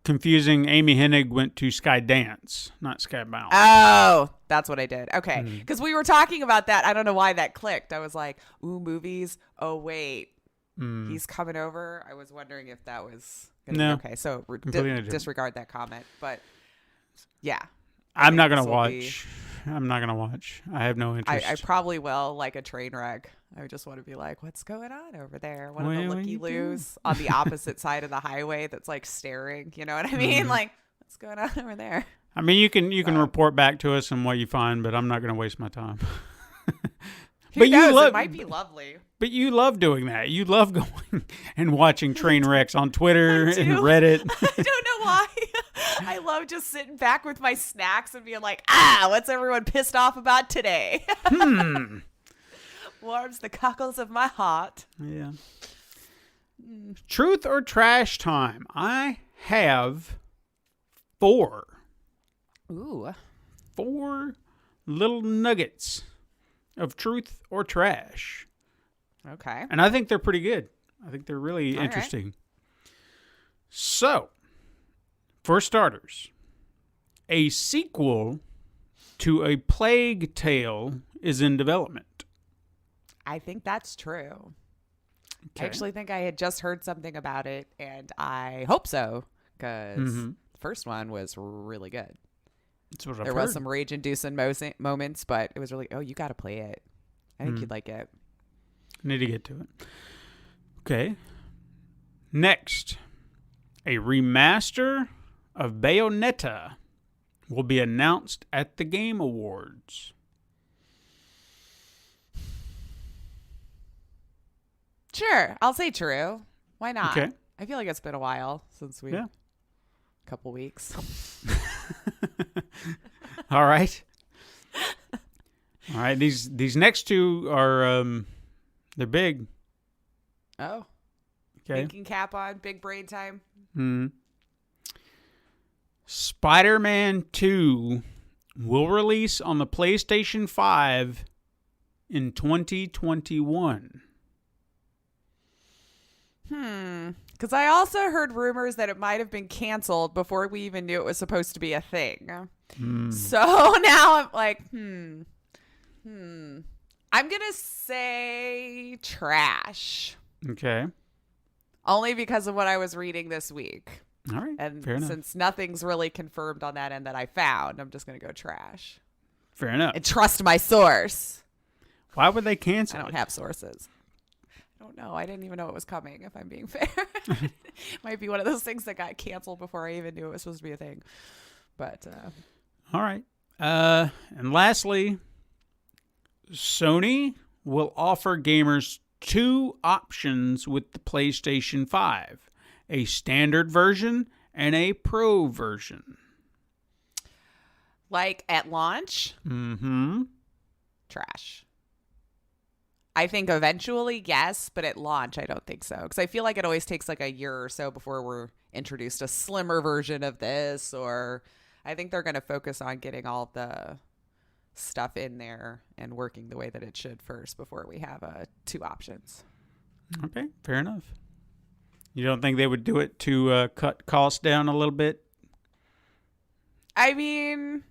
confusing. Amy Hennig went to Skydance, not Skybound. Oh, that's what I did. Okay. Because we were talking about that. I don't know why that clicked. I was like, ooh, movies. Oh, wait. He's coming over. I was wondering if that was going to be okay. So disregard that comment. But yeah. I'm not going to watch. I'm not going to watch. I have no interest. I probably will, like a train wreck. I just want to be like, what's going on over there? One of the looky-loos on the opposite side of the highway that's like staring. You know what I mean? Like, what's going on over there? I mean, you can report back to us on what you find, but I'm not going to waste my time. Who knows? It might be lovely. But you love doing that. You love going and watching train wrecks on Twitter and Reddit. I don't know why. I love just sitting back with my snacks and being like, what's everyone pissed off about today? Warms the cockles of my heart. Yeah. Truth or trash time. I have 4. Ooh. 4 little nuggets of truth or trash. Okay. And I think they're pretty good. I think they're really interesting. Right. So, for starters, a sequel to A Plague Tale is in development. I think that's true. Okay. I actually think I had just heard something about it, and I hope so, because the first one was really good. That's what I've there heard. Was some rage-inducing moments, but it was really, you got to play it. I think you'd like it. Need to get to it. Okay. Next, a remaster of Bayonetta will be announced at the Game Awards. Sure. I'll say true. Why not? Okay. I feel like it's been a while since we... Yeah. A couple weeks. All right. All right. These next two are... they're big. Oh. Okay. Thinking cap on. Big brain time. Spider-Man 2 will release on the PlayStation 5 in 2021. Because I also heard rumors that it might have been canceled before we even knew it was supposed to be a thing. So now I'm like, I'm going to say trash. Okay. Only because of what I was reading this week. All right. And fair enough. Since nothing's really confirmed on that end that I found, I'm just going to go trash. Fair enough. And trust my source. Why would they cancel I don't have sources. I don't know. I didn't even know it was coming, if I'm being fair. Might be one of those things that got canceled before I even knew it was supposed to be a thing. But all right. And lastly, Sony will offer gamers 2 options with the PlayStation 5, a standard version and a pro version. Like at launch? Trash. I think eventually, yes, but at launch, I don't think so. Because I feel like it always takes like a year or so before we're introduced a slimmer version of this. Or I think they're going to focus on getting all the stuff in there and working the way that it should first before we have 2 options. Okay, fair enough. You don't think they would do it to cut costs down a little bit? I mean...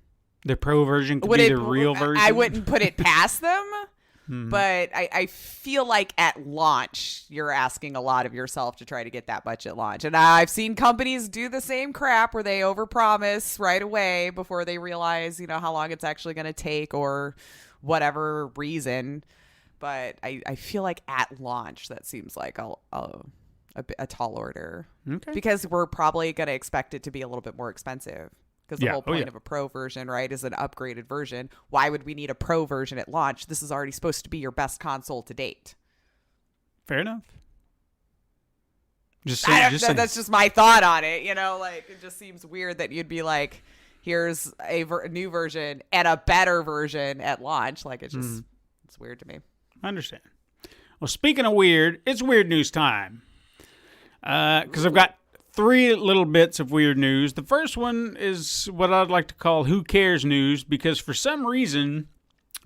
The pro version could be the real version? I wouldn't put it past them. But I feel like at launch, you're asking a lot of yourself to try to get that much at launch. And I've seen companies do the same crap where they overpromise right away before they realize, how long it's actually going to take or whatever reason. But I feel like at launch, that seems like a tall order. Okay. Because we're probably going to expect it to be a little bit more expensive. Because the whole point of a pro version, right, is an upgraded version. Why would we need a pro version at launch? This is already supposed to be your best console to date. Fair enough. That's just my thought on it. It just seems weird that you'd be like, here's a new version and a better version at launch. Like, it's weird to me. I understand. Well, speaking of weird, it's weird news time. Because I've got 3 little bits of weird news. The first one is what I'd like to call who cares news, because for some reason,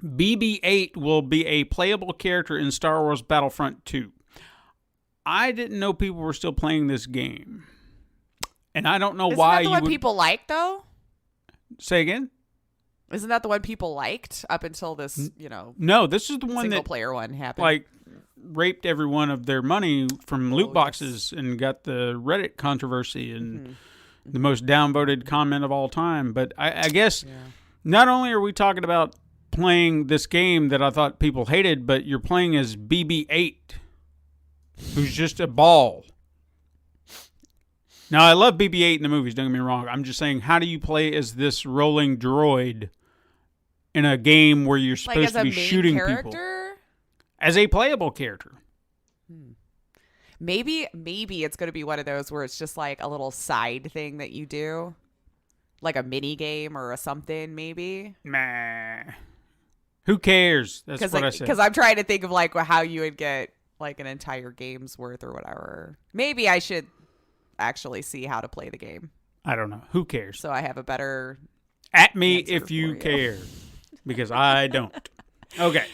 BB-8 will be a playable character in Star Wars Battlefront 2. I didn't know people were still playing this game. And I don't know why Isn't that the one people like, though? Say again? Isn't that the one people liked up until this, No, this is the one single player one happened. Like, raped everyone of their money from loot boxes and got the Reddit controversy and the most downvoted comment of all time. But I guess not only are we talking about playing this game that I thought people hated, but you're playing as BB-8, who's just a ball. Now, I love BB-8 in the movies, don't get me wrong. I'm just saying, how do you play as this rolling droid in a game where you're supposed to be shooting people? As a playable character. Maybe it's going to be one of those where it's just like a little side thing that you do. Like a mini game or a something, maybe. Nah. Who cares? That's what I said. Because I'm trying to think of like how you would get like an entire game's worth or whatever. Maybe I should actually see how to play the game. I don't know. Who cares? So I have a better... At me if you care. Because I don't. Okay.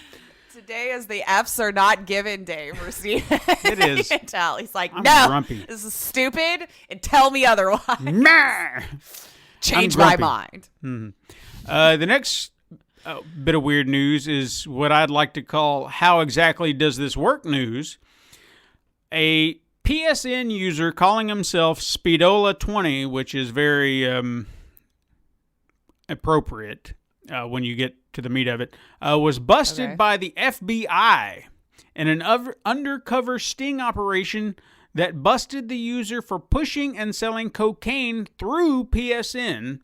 Today is the F's are not given day for Steven. It is. He's like, I'm no, grumpy. This is stupid, and tell me otherwise. Nah. Change my mind. Mm-hmm. The next bit of weird news is what I'd like to call how exactly does this work news. A PSN user calling himself Speedola20, which is very appropriate when you get to the meat of it, was busted by the FBI in an undercover sting operation that busted the user for pushing and selling cocaine through PSN,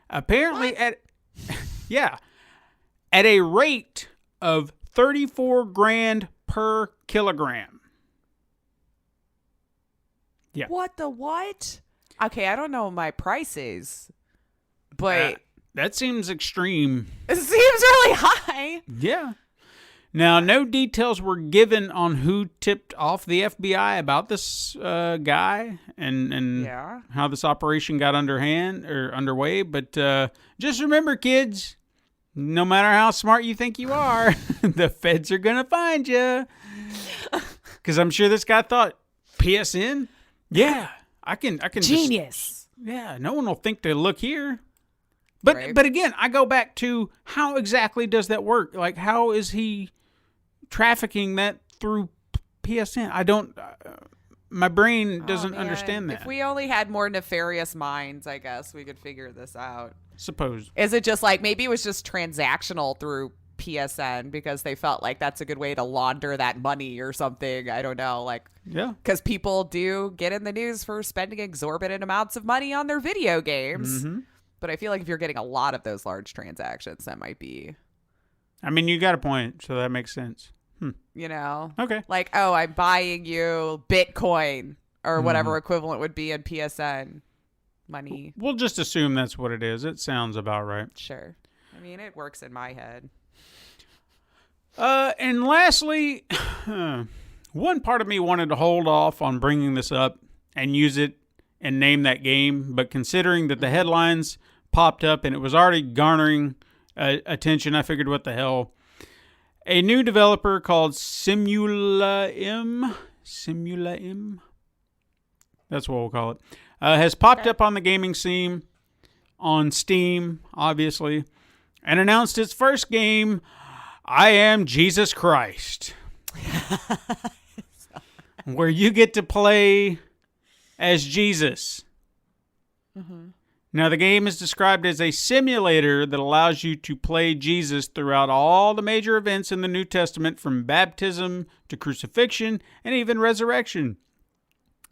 apparently at a rate of $34,000 per kilogram. Yeah. What the what? Okay, I don't know what my price is, but that seems extreme. It seems really high. Yeah. Now, no details were given on who tipped off the FBI about this guy and how this operation got underway. But just remember, kids, no matter how smart you think you are, the feds are gonna find you. Because I'm sure this guy thought, PSN. Yeah, I can. Genius. No one will think to look here. But again, I go back to how exactly does that work? Like, how is he trafficking that through PSN? I don't. My brain doesn't understand that. If we only had more nefarious minds, I guess we could figure this out. Suppose. Is it just like maybe it was just transactional through PSN because they felt like that's a good way to launder that money or something? I don't know. Because people do get in the news for spending exorbitant amounts of money on their video games. Mm-hmm. But I feel like if you're getting a lot of those large transactions, that might be... I mean, you got a point, so that makes sense. Okay. Like, I'm buying you Bitcoin or whatever equivalent would be in PSN money. We'll just assume that's what it is. It sounds about right. Sure. I mean, it works in my head. And lastly, one part of me wanted to hold off on bringing this up and use it and name that game, but considering that the headlines popped up and it was already garnering attention, I figured, what the hell. A new developer called Simula-M, that's what we'll call it, has popped up on the gaming scene on Steam, obviously, and announced its first game, I Am Jesus Christ, where you get to play as Jesus. Mm-hmm. Now, the game is described as a simulator that allows you to play Jesus throughout all the major events in the New Testament, from baptism to crucifixion and even resurrection.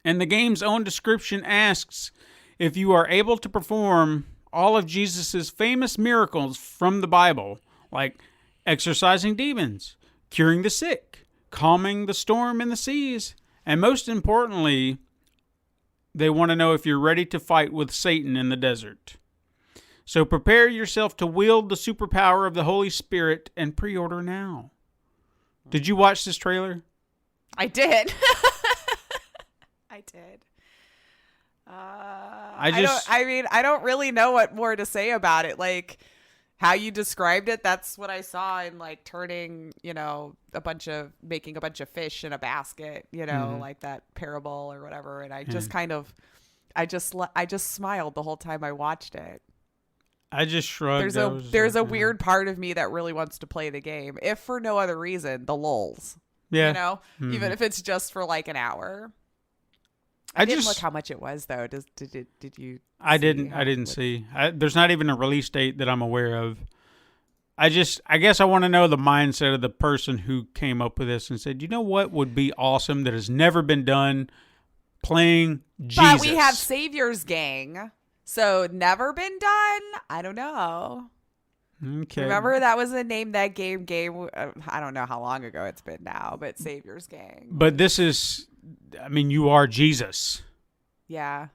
And the game's own description asks if you are able to perform all of Jesus' famous miracles from the Bible, like exorcising demons, curing the sick, calming the storm in the seas, and most importantly, they want to know if you're ready to fight with Satan in the desert. So prepare yourself to wield the superpower of the Holy Spirit and pre-order now. Did you watch this trailer? I did. I did. I don't really know what more to say about it. Like, how you described it, that's what I saw in, like, turning, making a bunch of fish in a basket, like that parable or whatever. And I just I just smiled the whole time I watched it. I just shrugged. There's a weird part of me that really wants to play the game, if for no other reason, the lulz. Yeah. Even if it's just for like an hour. I didn't look how much it was, though. Did you? I didn't see. There's not even a release date that I'm aware of. I guess I want to know the mindset of the person who came up with this and said, you know what would be awesome that has never been done? Playing Jesus. But we have Savior's Gang, so never been done? I don't know. Okay. Remember, that was the name that game gave. I don't know how long ago it's been now, but Savior's Gang. But this is, you are Jesus. Yeah.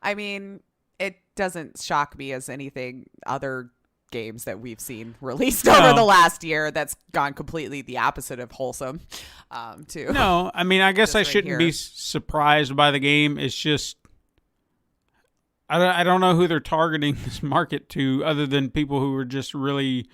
I mean, it doesn't shock me as anything other games that we've seen released over the last year that's gone completely the opposite of wholesome, too. No, I guess I shouldn't be surprised by the game. It's just, I don't know who they're targeting this market to, other than people who are just really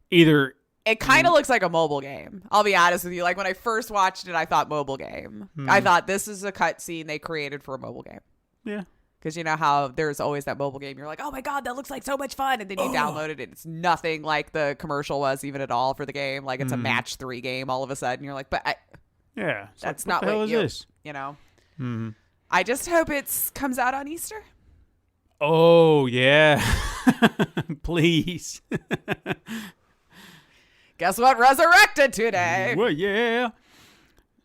either. It kind of looks like a mobile game. I'll be honest with you. Like, when I first watched it, I thought mobile game. I thought this is a cutscene they created for a mobile game. Yeah. Because you know how there's always that mobile game. You're like, oh my God, that looks like so much fun. And then you download it and it's nothing like the commercial was even at all for the game. Like, it's a match 3 game all of a sudden. You're like, that's not what you, this? Mm-hmm. I just hope it comes out on Easter. Oh, yeah. Please. Guess what resurrected today? Well, yeah.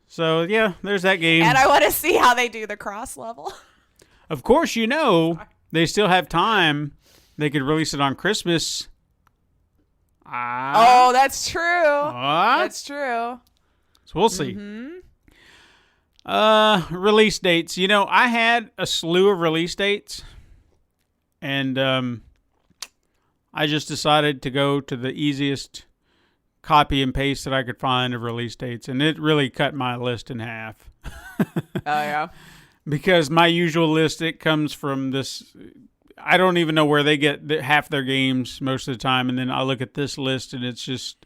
So, yeah, there's that game. And I want to see how they do the cross level. Of course, they still have time. They could release it on Christmas. Oh, that's true. That's true. So we'll see. Release dates. I had a slew of release dates. And I just decided to go to the easiest copy and paste that I could find of release dates. And it really cut my list in half. Oh, yeah. Because my usual list, it comes from this. I don't even know where they get half their games most of the time. And then I look at this list and it's just,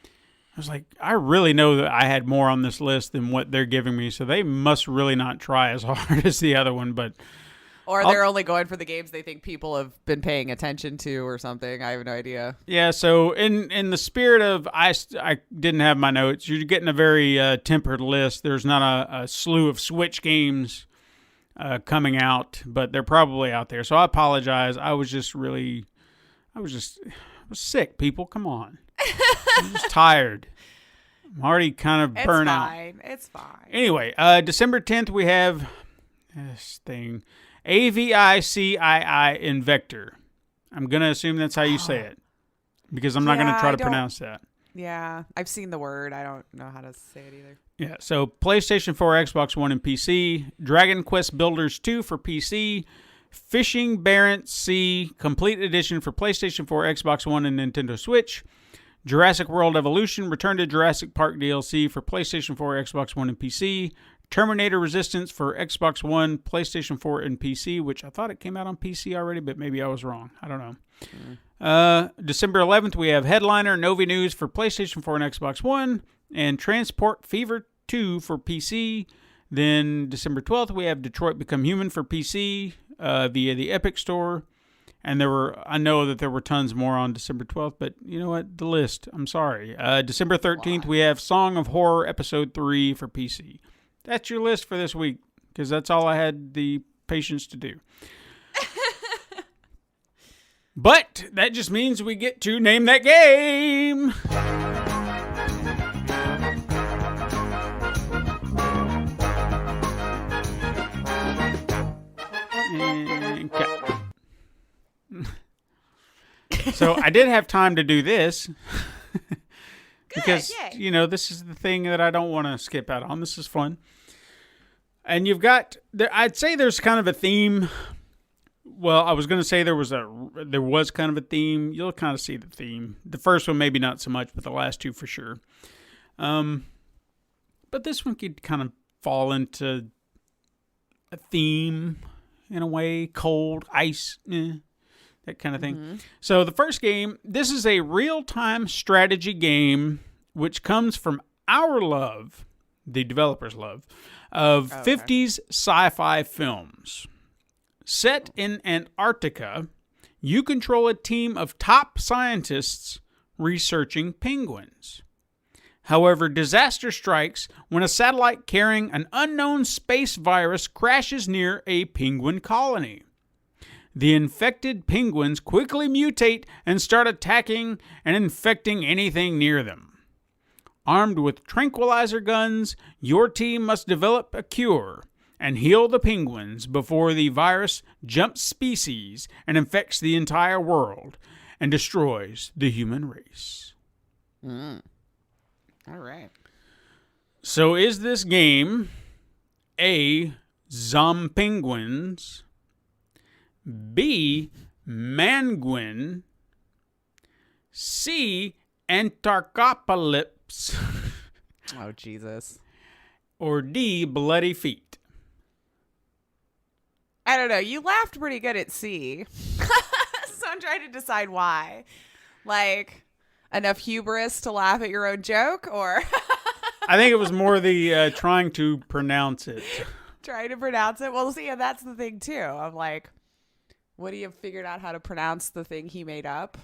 I was like, I really know that I had more on this list than what they're giving me. So they must really not try as hard as the other one. Or they're only going for the games they think people have been paying attention to or something. I have no idea. Yeah, so in the spirit of I didn't have my notes, you're getting a very tempered list. There's not a slew of Switch games coming out, but they're probably out there. So I apologize. I was sick, people. Come on. I'm just tired. I'm already kind of burnt out. It's fine. Anyway, December 10th, we have this thing. AVICII Invector. I'm going to assume that's how you say it, because I'm not going to try to pronounce that. Yeah, I've seen the word. I don't know how to say it either. Yeah, so PlayStation 4, Xbox One, and PC. Dragon Quest Builders 2 for PC. Fishing Barents Sea Complete Edition for PlayStation 4, Xbox One, and Nintendo Switch. Jurassic World Evolution Return to Jurassic Park DLC for PlayStation 4, Xbox One, and PC. Terminator Resistance for Xbox One, PlayStation 4, and PC, which I thought it came out on PC already, but maybe I was wrong. I don't know. December 11th, we have Headliner Novi News for PlayStation 4 and Xbox One, and Transport Fever 2 for PC. Then December 12th, we have Detroit Become Human for PC via the Epic Store. And I know that there were tons more on December 12th, but you know what? The list, I'm sorry. December 13th, we have Song of Horror Episode 3 for PC. That's your list for this week, because that's all I had the patience to do. But that just means we get to name that game. Okay. So I did have time to do this because, you know, this is the thing that I don't want to skip out on. This is fun. And you've got, I'd say there's kind of a theme. Well, I was going to say there was kind of a theme. You'll kind of see the theme. The first one, maybe not so much, but the last two for sure. But this one could kind of fall into a theme in a way. Cold, ice, that kind of thing. Mm-hmm. So the first game, this is a real-time strategy game which comes from our love, the developer's love, of 50s sci-fi films. Set in Antarctica, you control a team of top scientists researching penguins. However, disaster strikes when a satellite carrying an unknown space virus crashes near a penguin colony. The infected penguins quickly mutate and start attacking and infecting anything near them. Armed with tranquilizer guns, your team must develop a cure and heal the penguins before the virus jumps species and infects the entire world and destroys the human race. All right. So is this game A, Zompenguins, B, Manguin, C, Antarctopolis, oh, Jesus, or D, Bloody Feet? I don't know. You laughed pretty good at C. So I'm trying to decide why. Like, enough hubris to laugh at your own joke, or... I think it was more the trying to pronounce it. Trying to pronounce it? Well, see, and that's the thing, too. I'm like, would he have figured out how to pronounce the thing he made up?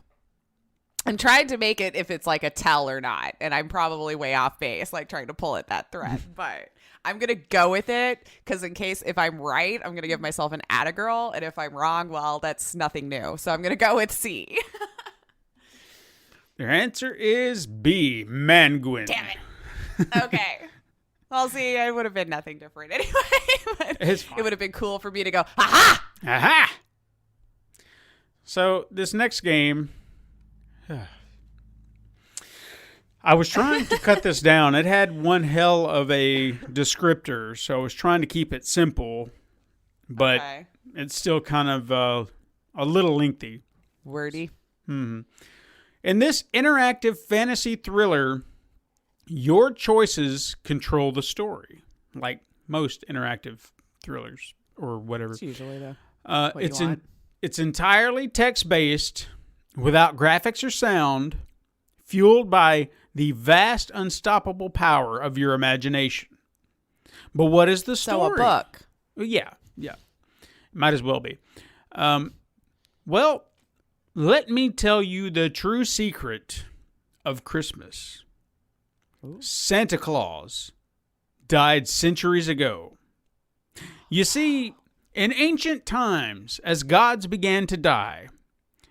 I'm trying to make it if it's like a tell or not, and I'm probably way off base, like trying to pull at that thread, but... I'm going to go with it because in case if I'm right, I'm going to give myself an attagirl. And if I'm wrong, well, that's nothing new. So I'm going to go with C. Your answer is B, Manguin. Damn it. Okay. Well, see, it would have been nothing different anyway. But it would have been cool for me to go, aha! Aha! So this next game... I was trying to cut this down. It had one hell of a descriptor, so I was trying to keep it simple, but it's still kind of a little lengthy. Wordy. Mm-hmm. In this interactive fantasy thriller, your choices control the story, like most interactive thrillers or whatever. It's usually though. It's entirely text-based, without graphics or sound, fueled by the vast, unstoppable power of your imagination. But what is the story? So a book. Yeah. Might as well be. Well, let me tell you the true secret of Christmas. Ooh. Santa Claus died centuries ago. You see, in ancient times, as gods began to die,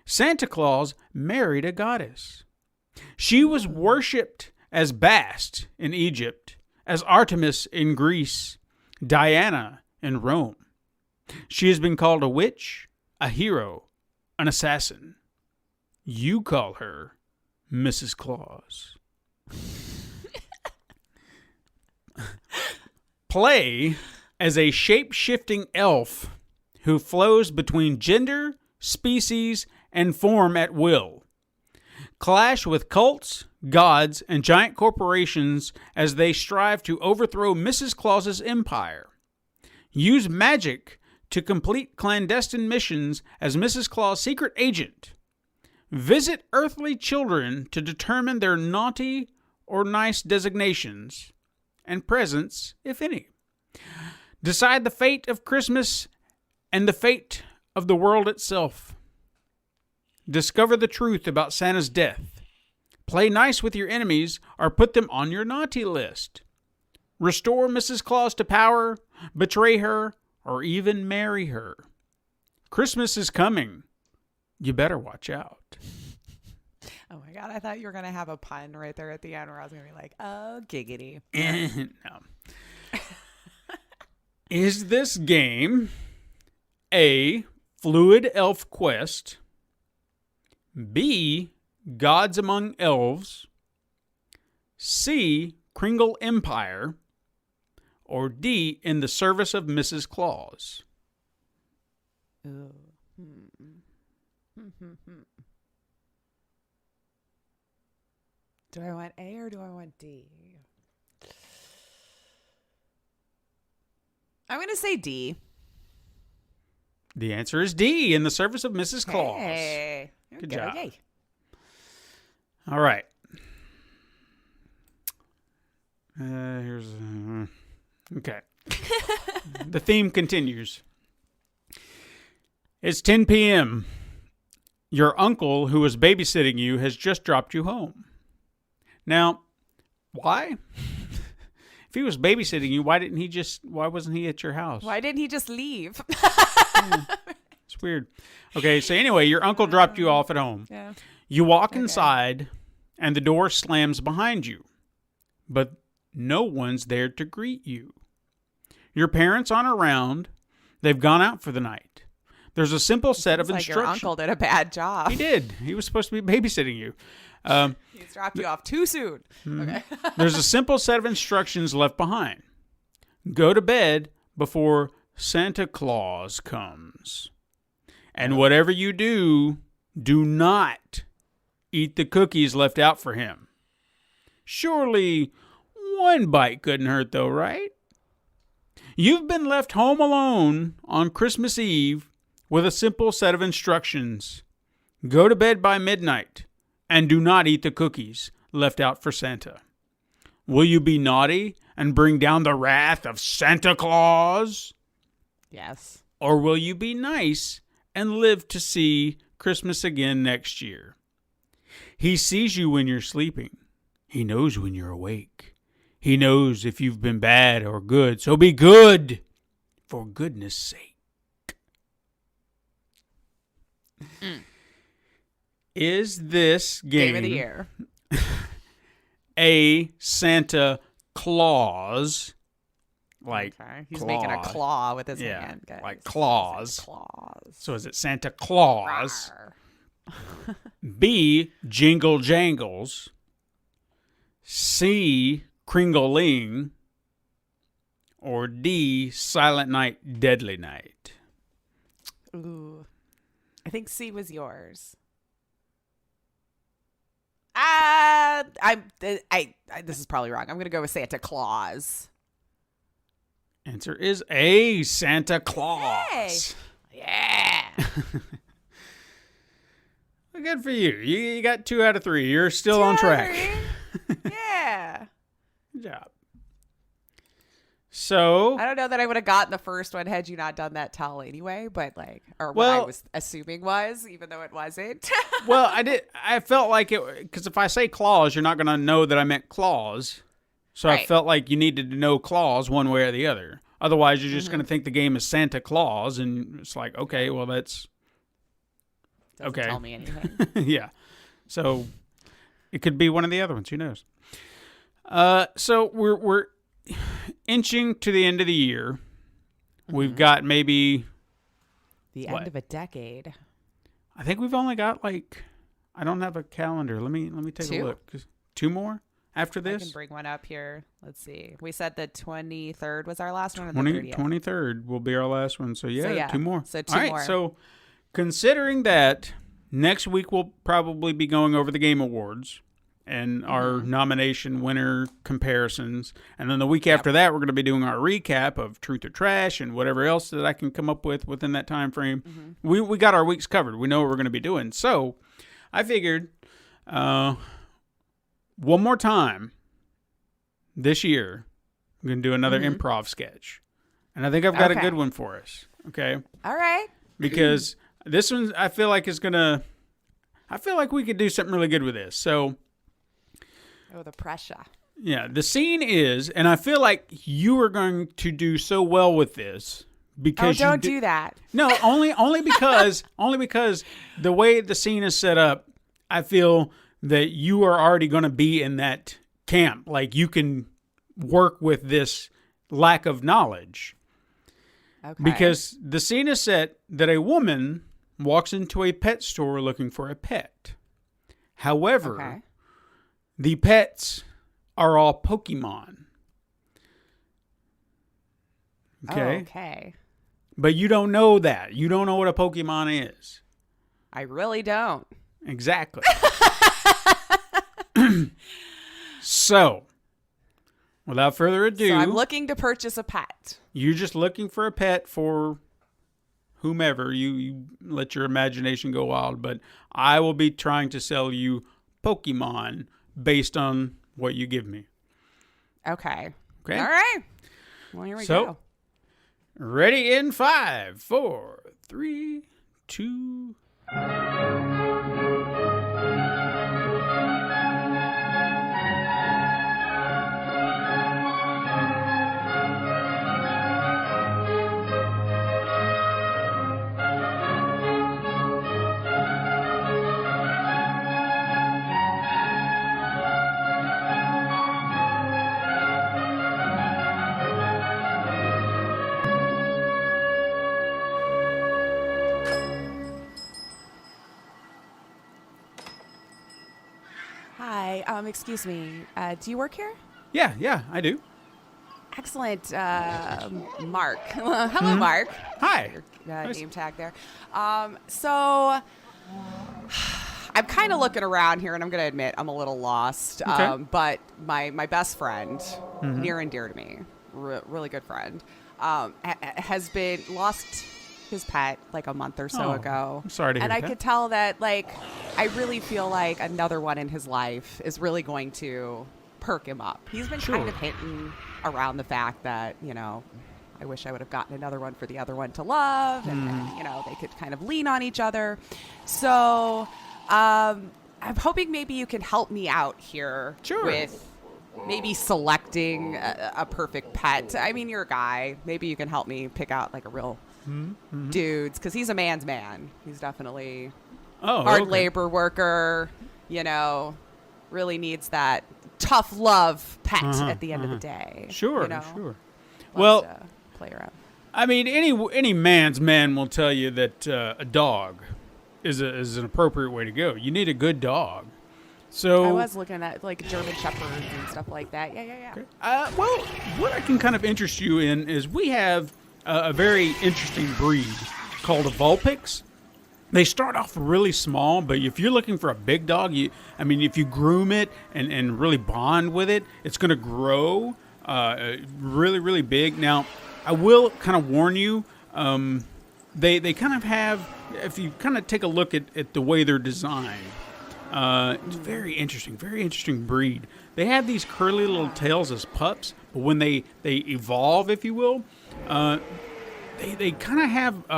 Santa Claus married a goddess. She was worshipped as Bast in Egypt, as Artemis in Greece, Diana in Rome. She has been called a witch, a hero, an assassin. You call her Mrs. Claus. Play as a shape-shifting elf who flows between gender, species, and form at will. Clash with cults, gods, and giant corporations as they strive to overthrow Mrs. Claus's empire. Use magic to complete clandestine missions as Mrs. Claus' secret agent. Visit earthly children to determine their naughty or nice designations and presents, if any. Decide the fate of Christmas and the fate of the world itself. Discover the truth about Santa's death. Play nice with your enemies or put them on your naughty list. Restore Mrs. Claus to power, betray her, or even marry her. Christmas is coming. You better watch out. Oh my God, I thought you were going to have a pun right there at the end where I was going to be like, oh, giggity. No. Is this game A, Fluid Elf Quest, B, Gods Among Elves, C, Kringle Empire, or D, In the Service of Mrs. Claus? Ooh. Do I want A or do I want D? I'm going to say D. The answer is D, In the Service of Mrs. Claus. Hey. Good job. Okay. All right. Okay. The theme continues. It's 10 p.m. Your uncle, who was babysitting you, has just dropped you home. Now, why? If he was babysitting you, why wasn't he at your house? Why didn't he just leave? It's weird. Okay, so anyway, your uncle dropped you off at home. Yeah. You walk inside, and the door slams behind you. But no one's there to greet you. Your parents aren't around. They've gone out for the night. There's a simple set of instructions. Your uncle did a bad job. He did. He was supposed to be babysitting you. He's dropped you off too soon. Okay. There's a simple set of instructions left behind. Go to bed before Santa Claus comes. And whatever you do, do not eat the cookies left out for him. Surely one bite couldn't hurt though, right? You've been left home alone on Christmas Eve with a simple set of instructions. Go to bed by midnight and do not eat the cookies left out for Santa. Will you be naughty and bring down the wrath of Santa Claus? Yes. Or will you be nice and live to see Christmas again next year? He sees you when you're sleeping. He knows when you're awake. He knows if you've been bad or good, so be good for goodness sake. Is this game of the year A, Santa Claus, like okay. He's claw. making a claw with his hand, guys. like claws. Claws. So is it Santa Claus? B, Jingle Jangles. C, Kringling. Or D, Silent Night, Deadly Night. Ooh. I think C was yours. This is probably wrong. I'm going to go with Santa Claus. Answer is A, Santa Claus. Hey. Yeah. Well, good for you. You got 2 out of 3. You're still on track. Yeah. Good job. So I don't know that I would have gotten the first one had you not done that tell anyway, but what I was assuming was, even though it wasn't. Well, I felt like it, because if I say claws, you're not going to know that I meant claws. So right. I felt like you needed to know claws one way or the other. Otherwise, you're just going to think the game is Santa Claus, and it's like, okay, well, that's Doesn't tell me anything. Yeah. So it could be one of the other ones. Who knows? So we're inching to the end of the year. We've got maybe the end of a decade. I think we've only got I don't have a calendar. Let me take a look. 2 more after this. I can bring one up here. Let's see. We said the 23rd was our last one. Or 23rd will be our last one. So yeah, 2 more. So 2 All right, more. So considering that, next week we'll probably be going over the Game Awards and our nomination winner comparisons. And then the week after that, we're going to be doing our recap of Truth or Trash and whatever else that I can come up with within that time frame. We got our weeks covered. We know what we're going to be doing. So I figured one more time this year, I'm going to do another improv sketch. And I think I've got a good one for us. Okay? All right. Because this one I feel like is going to I feel like we could do something really good with this. So, the pressure. Yeah, the scene is, and I feel like you are going to do so well with this because don't do that. No, only because the way the scene is set up, I feel that you are already going to be in that camp. Like you can work with this lack of knowledge. Okay. Because the scene is set that a woman walks into a pet store looking for a pet. However, the pets are all Pokemon. Okay. Okay. But you don't know that. You don't know what a Pokemon is. I really don't. Exactly. So, without further ado, So I'm looking to purchase a pet. You're just looking for a pet for whomever. You let your imagination go wild, but I will be trying to sell you Pokemon based on what you give me. Okay. Okay. All right. Well, here we go. Ready in 5, 4, 3, 2. Hi. Excuse me. Do you work here? Yeah, I do. Excellent. Mark. Hello, Mark. Hi. Your name tag there. So I'm kind of looking around here, and I'm going to admit I'm a little lost. Okay. But my best friend, near and dear to me, really good friend, has been lost his pet like a month or so ago. I'm sorry to hear and I that. could tell that, like, I really feel like another one in his life is really going to perk him up. He's been kind of hinting around the fact that, you know, I wish I would have gotten another one for the other one to love, and then, you know, they could kind of lean on each other. So I'm hoping maybe you can help me out here with maybe selecting a perfect pet. I mean, you're a guy. Maybe you can help me pick out like a real dudes, because he's a man's man. He's definitely hard labor worker, you know, really needs that tough love pet at the end of the day. Sure, you know? sure. Loves to play around. I mean, any man's man will tell you that a dog is an appropriate way to go. You need a good dog. So I was looking at like German shepherds and stuff like that. Yeah. Okay. Well, what I can kind of interest you in is we have a very interesting breed called a Vulpix. They start off really small, but if you're looking for a big dog, if you groom it and really bond with it, it's going to grow really, really big. Now, I will kind of warn you, they kind of have, if you kind of take a look at the way they're designed, it's very interesting breed. They have these curly little tails as pups, but when they evolve, if you will, they kind of have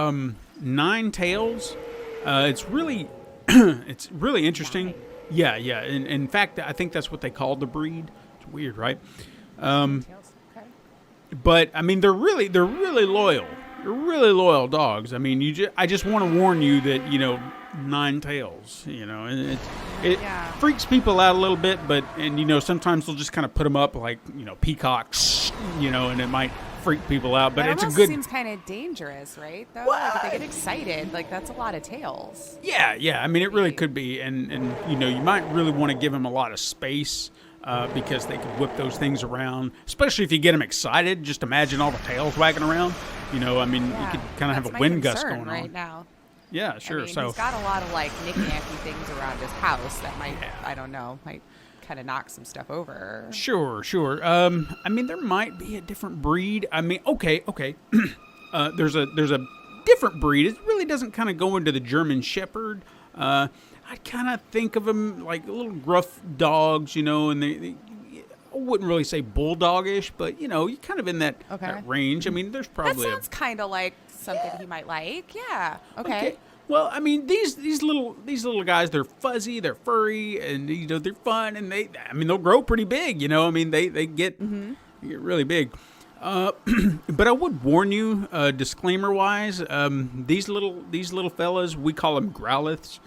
9 tails. It's really it's really interesting. Yeah. In fact, I think that's what they call the breed. It's weird, right? But I mean, they're really loyal. They're really loyal dogs. I mean, I just want to warn you that, you know, 9 tails, you know, and it freaks people out a little bit, and you know, sometimes they'll just kind of put them up like, you know, peacocks, you know, and it might freak people out, but it's a good. It seems kind of dangerous, right? Though, like if they get excited, like that's a lot of tails. Yeah. I mean, it really could be, and you know, you might really want to give them a lot of space. Because they could whip those things around, especially if you get them excited. Just imagine all the tails wagging around. You know, I mean, you could kind of have a wind gust going on right now. Yeah, sure. I mean, he's got a lot of like knick-knacky things around his house that might, I don't know, might kind of knock some stuff over. Sure. I mean, there might be a different breed. I mean, okay. There's a different breed. It really doesn't kind of go into the German Shepherd. I kind of think of them like little gruff dogs, you know, and they I wouldn't really say bulldogish, but, you know, you're kind of in that, that range. I mean, there's probably that sounds kind of like something he might like. Yeah. Okay. Well, I mean, these little guys, they're fuzzy, they're furry, and they're fun, and they'll grow pretty big. They get really big. But I would warn you, disclaimer wise, these little fellas, we call them growliths.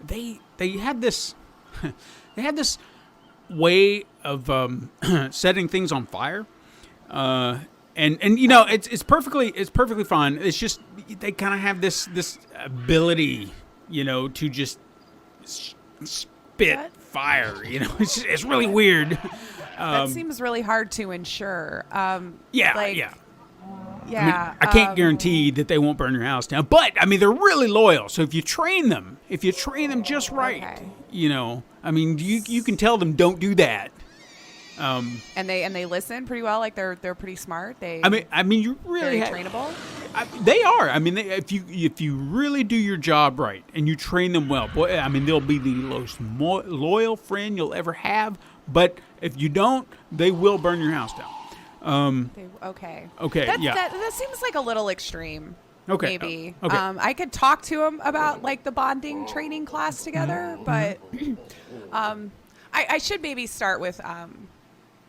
They had this they had this way of setting things on fire. And it's perfectly fine. It's just they kind of have this ability, to just spit fire. It's really weird. That seems really hard to ensure. Yeah. Yeah. I can't guarantee that they won't burn your house down, but they're really loyal. So if you train them just right, you can tell them don't do that. And they listen pretty well. Like they're pretty smart. You really very trainable. They are. If you really do your job right and you train them well, boy, they'll be the most loyal friend you'll ever have. But if you don't, they will burn your house down. Okay. Yeah. That seems like a little extreme. Okay. Maybe. Okay. I could talk to him about like the bonding training class together, but I should maybe start with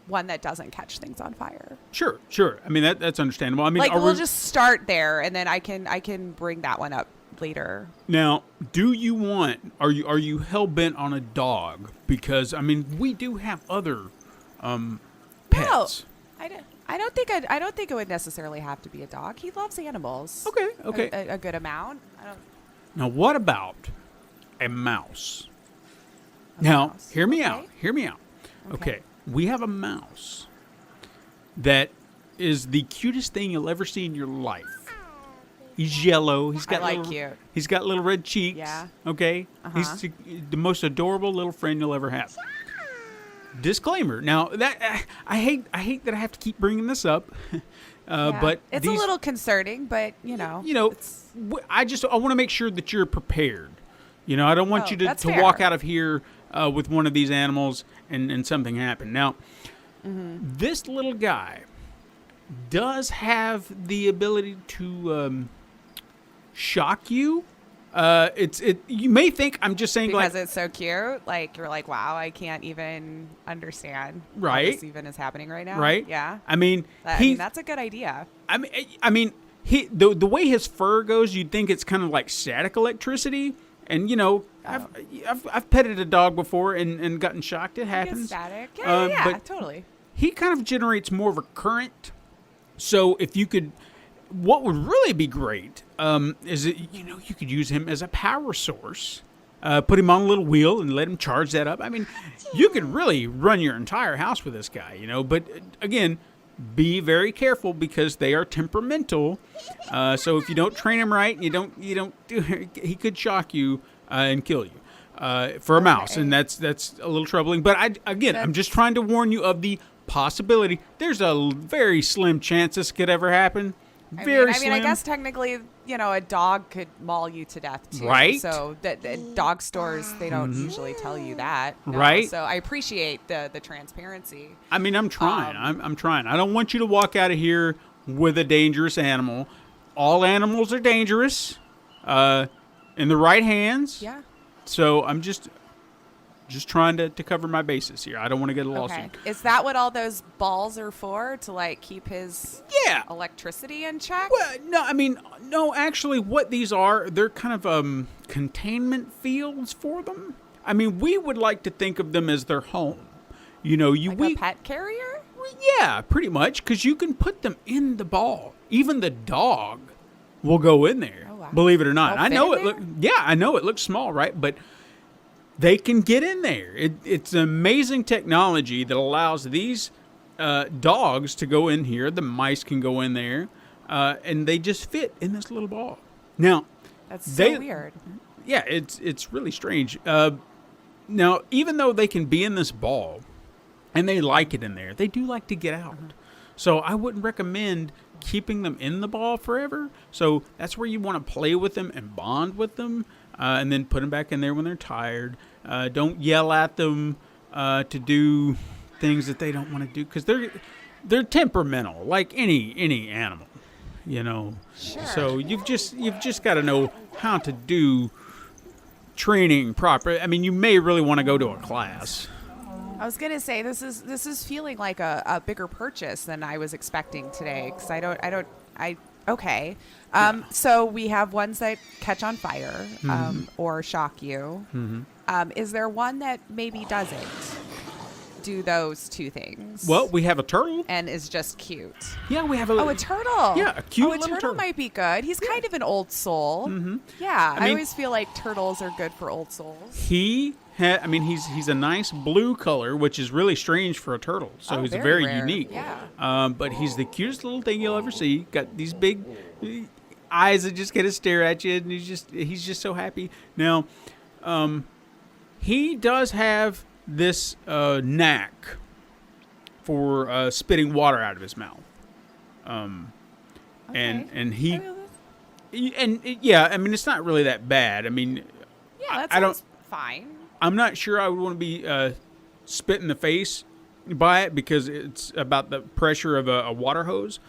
one that doesn't catch things on fire. Sure. That's understandable. We'll just start there, and then I can bring that one up later. Now, are you hell bent on a dog? Because we do have other pets. No, I don't think it would necessarily have to be a dog. He loves animals. Okay. A good amount. Now, what about a mouse? Now, hear me out. Okay. We have a mouse that is the cutest thing you'll ever see in your life. He's yellow. He's got cute. He's got little red cheeks. Yeah. Okay. He's the most adorable little friend you'll ever have. Disclaimer. Now that I hate that I have to keep bringing this up, but it's a little concerning. But I want to make sure that you're prepared. I don't want you to walk out of here with one of these animals and something happen. Now, this little guy does have the ability to shock you. You may think I'm just saying because it's so cute. Like you're like, wow, I can't even understand right? how this even is happening right now. Right? Yeah. That's a good idea. The way his fur goes, you'd think it's kind of like static electricity. And I've petted a dog before and gotten shocked. It happens. Static. Yeah, but totally. He kind of generates more of a current. So if you could, what would really be great is that you could use him as a power source. Put him on a little wheel and let him charge that up. You could really run your entire house with this guy. But again, be very careful because they are temperamental. So if you don't train him right, he could shock you and kill you for a mouse, and that's a little troubling. But I'm just trying to warn you of the possibility. There's a very slim chance this could ever happen. Very slim. I guess technically, a dog could maul you to death too. Right. So that dog stores, they don't usually tell you that. No. Right. So I appreciate the transparency. I'm trying. I'm trying. I don't want you to walk out of here with a dangerous animal. All animals are dangerous in the right hands. Yeah. So I'm just trying to cover my bases here. I don't want to get a lawsuit. Okay. Is that what all those balls are for? To keep his electricity in check? Well, no. Actually, what these are, they're kind of containment fields for them. We would like to think of them as their home. A pet carrier? Yeah, pretty much, because you can put them in the ball. Even the dog will go in there. Oh, wow. Believe it or not. I know it looks small, right? But they can get in there. It's amazing technology that allows these dogs to go in here. The mice can go in there, and they just fit in this little ball. Now, that's so weird. Yeah, it's really strange. Now, even though they can be in this ball, and they like it in there, they do like to get out. So I wouldn't recommend keeping them in the ball forever. So that's where you want to play with them and bond with them. And then put them back in there when they're tired. Don't yell at them to do things that they don't want to do because they're temperamental, like any animal. you know. Sure. So you've just got to know how to do training proper. I mean, you may really want to go to a class. I was gonna say this is feeling like a bigger purchase than I was expecting today, because okay. So we have ones that catch on fire or shock you. Is there one that maybe doesn't do those two things? Well, we have a turtle. And is just cute. Yeah, we have a turtle. Yeah, a cute little turtle might be good. He's kind of an old soul. Yeah, I mean, always feel like turtles are good for old souls. He's a nice blue color, which is really strange for a turtle. So he's very rare. unique. Yeah. But he's the cutest little thing you'll ever see. Got these big eyes that just kind of stare at you, and he's just so happy. Now, he does have this knack for spitting water out of his mouth. And he yeah, I mean, it's not really that bad. I mean, yeah, that sounds fine. I'm not sure I would want to be spit in the face by it, because it's about the pressure of a water hose.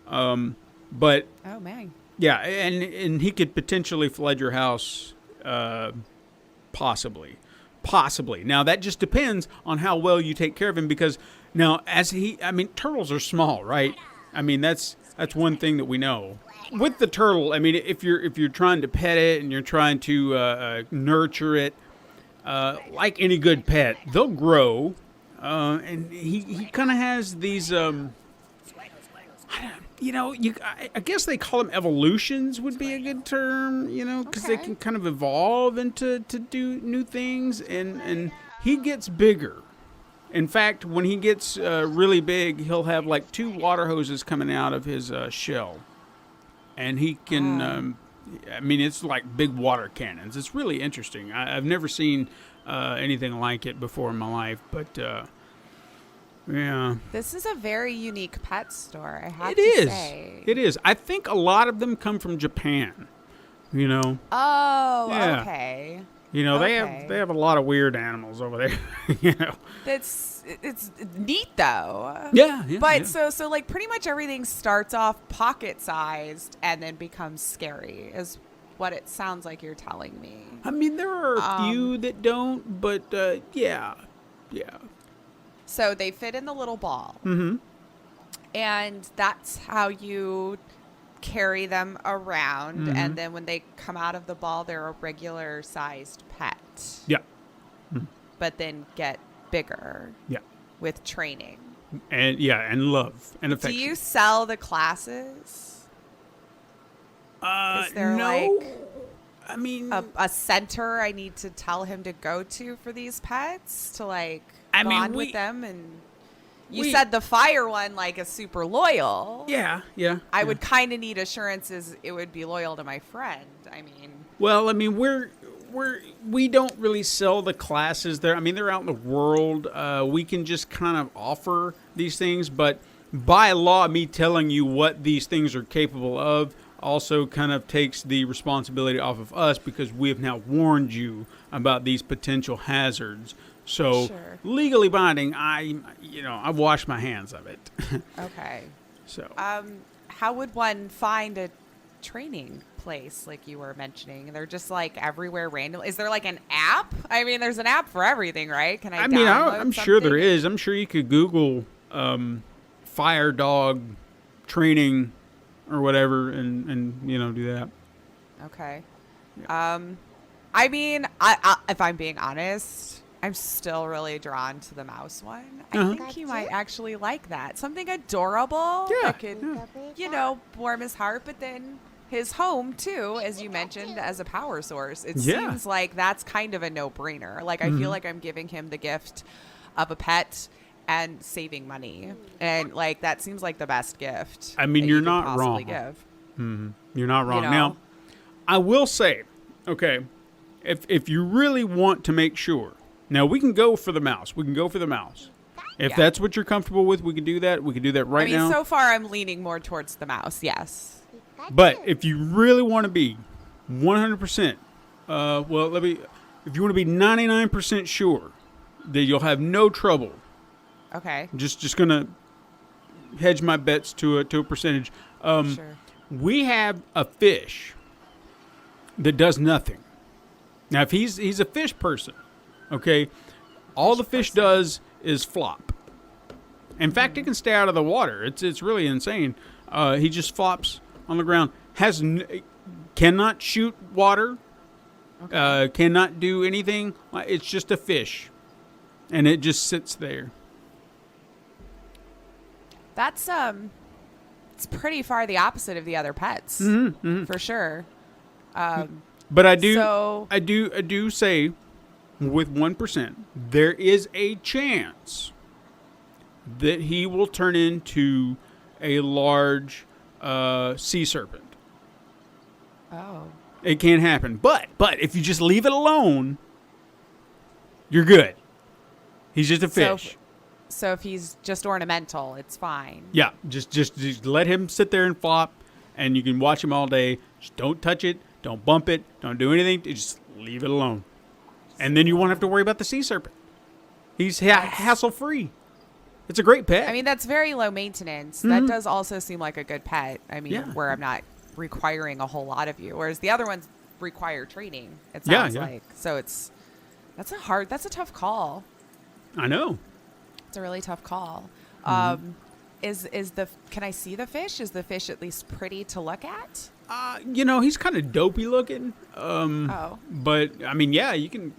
But oh man, yeah, and he could potentially flood your house, possibly. Now that just depends on how well you take care of him, because now turtles are small, right? I mean, that's one thing that we know. With the turtle, I mean, if you're trying to pet it and you're trying to nurture it, like any good pet, they'll grow, and he kind of has these, I guess they call them evolutions would be a good term, because they can kind of evolve to do new things, and he gets bigger. In fact, when he gets really big, he'll have like 2 water hoses coming out of his shell, and he can. It's like big water cannons. It's really interesting. I've never seen anything like it before in my life, but yeah. This is a very unique pet store, I have to say. It is. I think a lot of them come from Japan, Oh, yeah. Okay. They have a lot of weird animals over there, It's neat though. Yeah. But so like pretty much everything starts off pocket-sized and then becomes scary is what it sounds like you're telling me. I mean, there are a few that don't, but yeah. So they fit in the little ball. Mm-hmm. And that's how you carry them around. Mm-hmm. And then when they come out of the ball, they're a regular sized pet. Yeah. But then get bigger. Yeah. With training. And love and affection. Do you sell the classes? Is there no. I mean, a center I need to tell him to go to for these pets to bond with them? And you said the fire one is super loyal. Yeah. I would kind of need assurances it would be loyal to my friend. We don't really sell the classes there. I mean, they're out in the world. We can just kind of offer these things, but by law, me telling you what these things are capable of also kind of takes the responsibility off of us, because we have now warned you about these potential hazards. So legally binding, I've washed my hands of it. Okay. So how would one find a training place like you were mentioning? They're just everywhere random. Is there an app? I mean, there's an app for everything, right? Can I download I'm sure there is. I'm sure you could Google fire dog training or whatever and do that. Okay. Yeah. I mean, I if I'm being honest, I'm still really drawn to the mouse one. I think he might actually like that. Something adorable that could, warm his heart, but then his home too, as you mentioned, as a power source. It seems like that's kind of a no-brainer. I feel like I'm giving him the gift of a pet and saving money, and that seems like the best gift. I mean, you're not wrong. Give. You're not wrong. Now, I will say, if you really want to make sure, now we can go for the mouse. If that's what you're comfortable with, we can do that. We can do that right now. So far, I'm leaning more towards the mouse. Yes. But if you really want to be 100%, if you want to be 99% sure that you'll have no trouble. Okay. Just gonna hedge my bets to a percentage. Sure. we have a fish that does nothing. Now, if he's a fish person, okay, all the fish does is flop. In fact, it can stay out of the water. It's really insane. He just flops on the ground. Cannot shoot water. Cannot do anything. It's just a fish, and it just sits there. That's it's pretty far the opposite of the other pets, for sure. But I do say, with 1%, there is a chance that he will turn into a large sea serpent. Oh. It can happen, but if you just leave it alone, you're good. He's just a fish. So if he's just ornamental, it's fine. Yeah, just let him sit there and flop, and you can watch him all day. Just don't touch it, don't bump it, don't do anything. Just leave it alone, and then you won't have to worry about the sea serpent. He's hassle-free. It's a great pet. I mean, that's very low maintenance. That does also seem like a good pet. I mean, where I'm not requiring a whole lot of you, whereas the other ones require training, it sounds like. So that's a tough call. I know. It's a really tough call. Can I see the fish? Is the fish at least pretty to look at? He's kind of dopey looking. But I mean, yeah, you can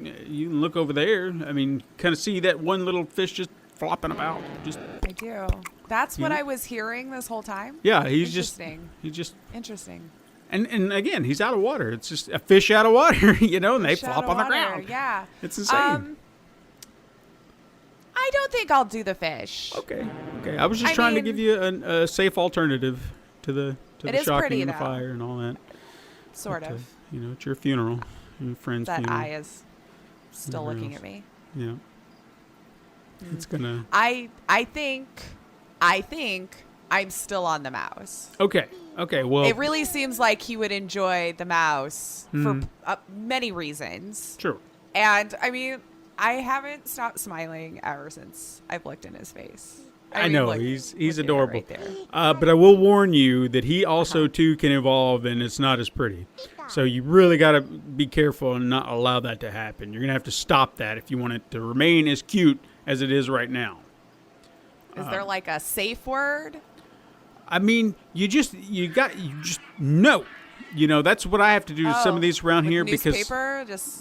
look over there. I mean, kind of see that one little fish just flopping about. I do. That's what I was hearing this whole time. Yeah, he's just interesting. And again, he's out of water. It's just a fish out of water, and they flop on the ground. Yeah, it's insane. I don't think I'll do the fish. Okay. I was just trying to give you a safe alternative to the shocking and the fire and all that. Sort of. It's your funeral, your friend's funeral. That eye is still looking at me. Yeah. It's gonna. I think I'm still on the mouse. Okay. Well, it really seems like he would enjoy the mouse for many reasons. True. And I mean, I haven't stopped smiling ever since I've looked in his face. I know he's adorable. Right, but I will warn you that he also too can evolve, and it's not as pretty. So you really got to be careful and not allow that to happen. You're gonna have to stop that if you want it to remain as cute as it is right now. Is there like a safe word? I mean, you just know. That's what I have to do to some of these around here newspaper, because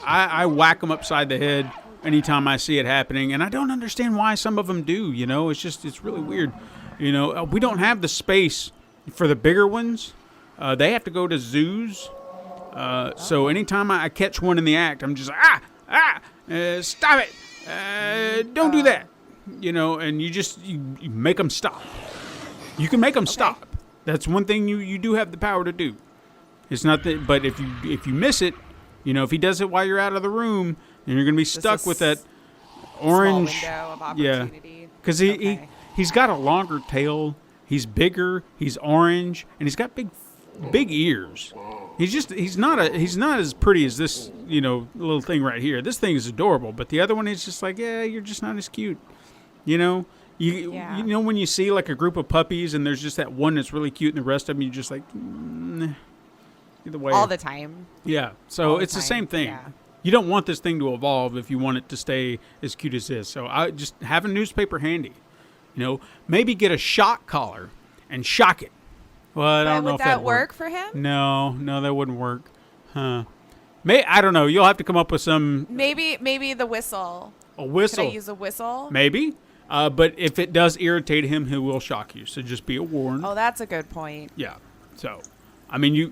I whack them upside the head anytime I see it happening, and I don't understand why some of them do. It's really weird. We don't have the space for the bigger ones. They have to go to zoos. So anytime I catch one in the act, I'm just stop it, don't do that. And you make them stop. You can make them stop. That's one thing you do have the power to do. It's not that, but if you miss it, if he does it while you're out of the room, then you're gonna be stuck with that orange. Small window of opportunity. Because he's got a longer tail. He's bigger. He's orange, and he's got big ears. He's not as pretty as this little thing right here. This thing is adorable, but the other one is just like, you're just not as cute. When you see like a group of puppies and there's just that one that's really cute and the rest of them you're just like, either way. All the time. Yeah. So it's the same thing. Yeah. You don't want this thing to evolve if you want it to stay as cute as this. So I just have a newspaper handy. Maybe get a shock collar and shock it. Well, I don't know if that would work for him. No, that wouldn't work. Huh? I don't know. You'll have to come up with some. Maybe the whistle. A whistle. Can I use a whistle? Maybe. But if it does irritate him, he will shock you. So just be warned. Oh, that's a good point. Yeah. So, I mean, you're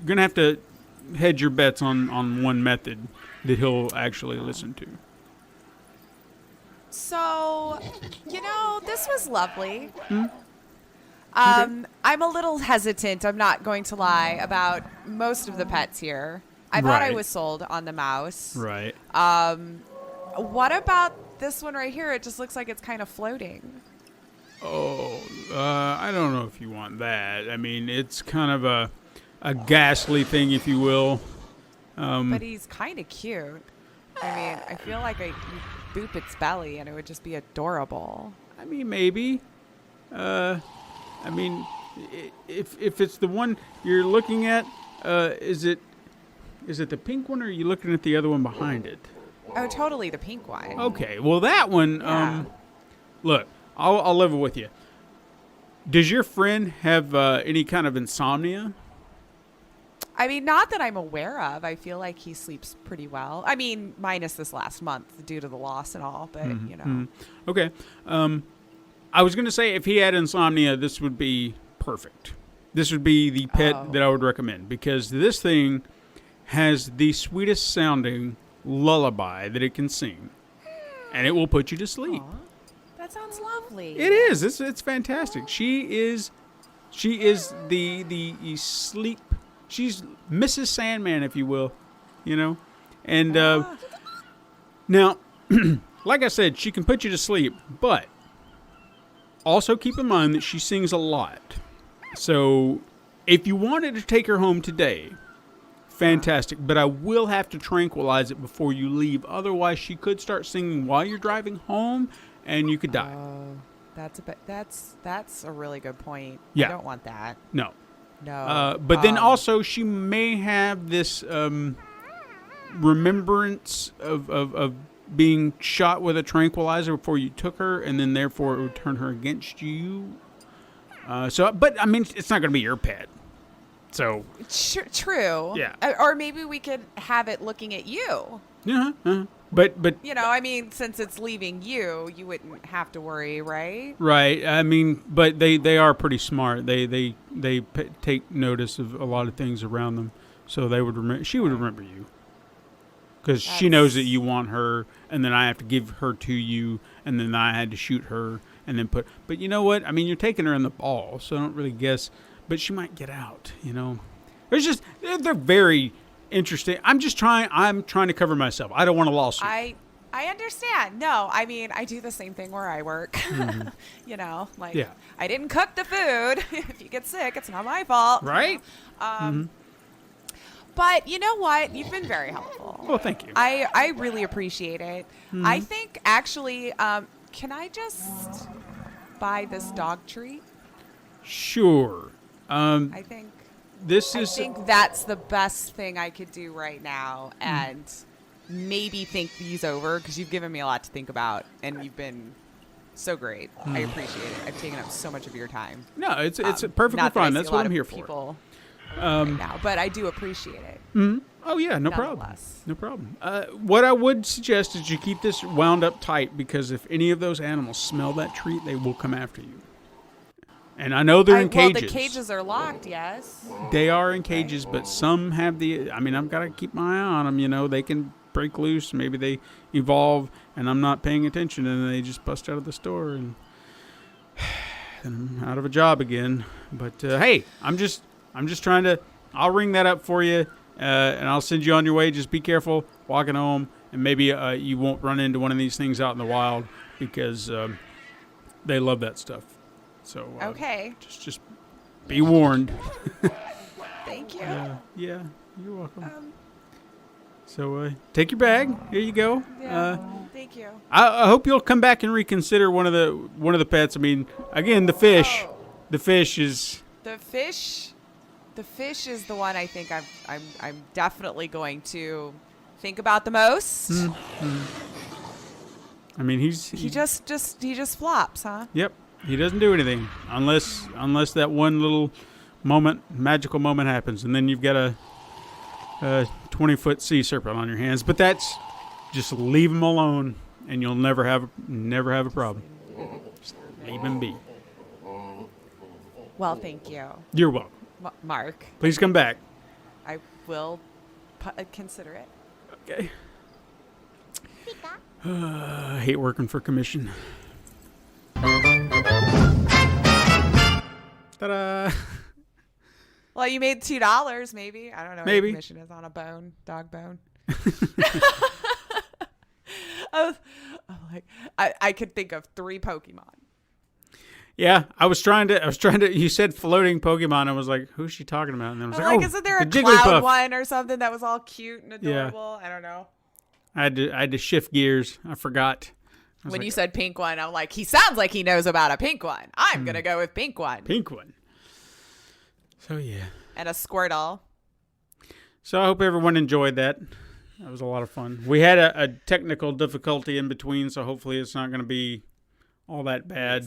going to have to hedge your bets on one method that he'll actually listen to. So, this was lovely. I'm a little hesitant, I'm not going to lie, about most of the pets here. I thought I was sold on the mouse. Right. What about this one right here? It just looks like it's kind of floating. Oh, I don't know if you want that. I mean, it's kind of a ghastly thing, if you will. But he's kind of cute. I mean, I feel like you boop its belly and it would just be adorable. I mean, maybe. if it's the one you're looking at, is it the pink one, or are you looking at the other one behind it? Oh, totally, the pink one. Okay, well that one. Look, I'll level with you. Does your friend have any kind of insomnia? I mean, not that I'm aware of. I feel like he sleeps pretty well. I mean, minus this last month due to the loss and all, but, you know. Okay. I was going to say if he had insomnia, this would be perfect. This would be the pet that I would recommend, because this thing has the sweetest sounding lullaby that it can sing, and it will put you to sleep. Aww, that sounds lovely. It is. It's fantastic. She is the sleep. She's Mrs. Sandman, if you will, you know. And now, like I said, she can put you to sleep, but also keep in mind that she sings a lot. So if you wanted to take her home today, fantastic. But I will have to tranquilize it before you leave. Otherwise, she could start singing while you're driving home, and you could die. That's a really good point. Yeah. I don't want that. No. No. But then also she may have this remembrance of being shot with a tranquilizer before you took her, and then therefore it would turn her against you. But I mean, it's not going to be your pet. So true. Yeah. Or maybe we could have it looking at you. Yeah. But you know, I mean, since it's leaving you, you wouldn't have to worry, right? Right. I mean, but they are pretty smart. They take notice of a lot of things around them, so they would she would remember you, because she knows that you want her, and then I have to give her to you, and then I had to shoot her, and then But you know what? I mean, you're taking her in the ball, so I don't really guess. But she might get out. You know, they're very interesting. I'm trying to cover myself. I don't want a lawsuit. I understand. No, I mean, I do the same thing where I work. You know, like, I didn't cook the food. If you get sick, it's not my fault. Right? But you know what? You've been very helpful. Well, thank you. I really appreciate it. I think, actually, can I just buy this dog treat? Sure. I think that's the best thing I could do right now, and maybe think these over, because you've given me a lot to think about, and you've been so great. I appreciate it. I've taken up so much of your time. No, it's perfectly fine. That's what I'm here for. Right now, but I do appreciate it. Oh yeah, no problem. No problem. What I would suggest is you keep this wound up tight, because if any of those animals smell that treat, they will come after you. And I know they're in cages. Well, the cages are locked, yes. They are in cages, but some have I've got to keep my eye on them. You know, they can break loose. Maybe they evolve, and I'm not paying attention, and they just bust out of the store, and I'm out of a job again. But hey, I'm just trying to. I'll ring that up for you, and I'll send you on your way. Just be careful walking home, and maybe you won't run into one of these things out in the wild, because they love that stuff. So okay, just be warned. Thank you. Yeah, you're welcome. So take your bag. Here you go. Yeah, thank you. I hope you'll come back and reconsider one of the pets. I mean, again, the fish. The fish is the fish is the one I think I'm definitely going to think about the most. I mean, he just flops, huh? Yep. He doesn't do anything unless that one little magical moment happens, and then you've got a 20-foot sea serpent on your hands. But that's just leave him alone, and you'll never have a problem. Just leave him be. Well, thank you. You're welcome, Mark. Please come back. I will consider it. Okay. I hate working for commission. Ta-da! Well, you made $2, maybe. I don't know. Maybe. What commission is on a dog bone. I could think of 3 Pokemon. Yeah, I was trying to. You said floating Pokemon. I was like, who's she talking about? And I was like, isn't there a cloud one or something that was all cute and adorable? Yeah. I don't know. I had to shift gears. I forgot. When you said pink one, I'm like, he sounds like he knows about a pink one. I'm going to go with pink one. Pink one. So, yeah. And a Squirtle. So I hope everyone enjoyed that. That was a lot of fun. We had a technical difficulty in between, so hopefully it's not going to be all that bad.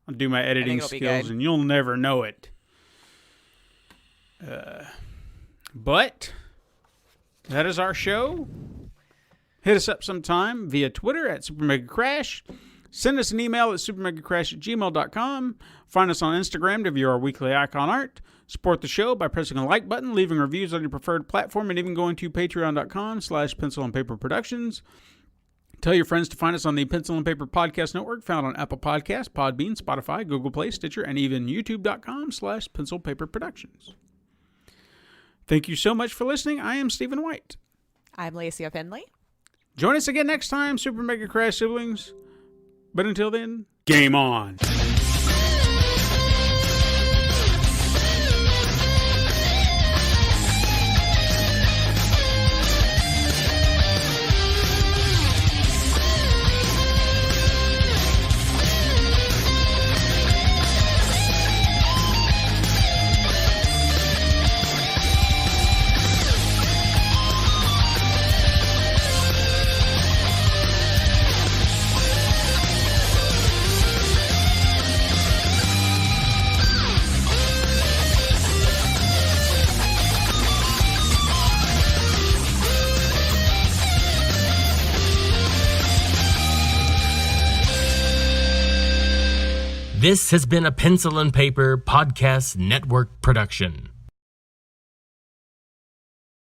I'll do my editing skills, and you'll never know it. But that is our show. Hit us up sometime via Twitter at SuperMegaCrash. Send us an email at supermegacrash@gmail.com. Find us on Instagram to view our weekly icon art. Support the show by pressing a like button, leaving reviews on your preferred platform, and even going to patreon.com/Pencil and Paper Productions. Tell your friends to find us on the Pencil and Paper Podcast Network, found on Apple Podcasts, Podbean, Spotify, Google Play, Stitcher, and even youtube.com/Pencil Paper Productions. Thank you so much for listening. I am Stephen White. I'm Lacey Finley. Join us again next time, Super Mega Crash siblings. But until then, game on. This has been a Pencil and Paper Podcast Network production.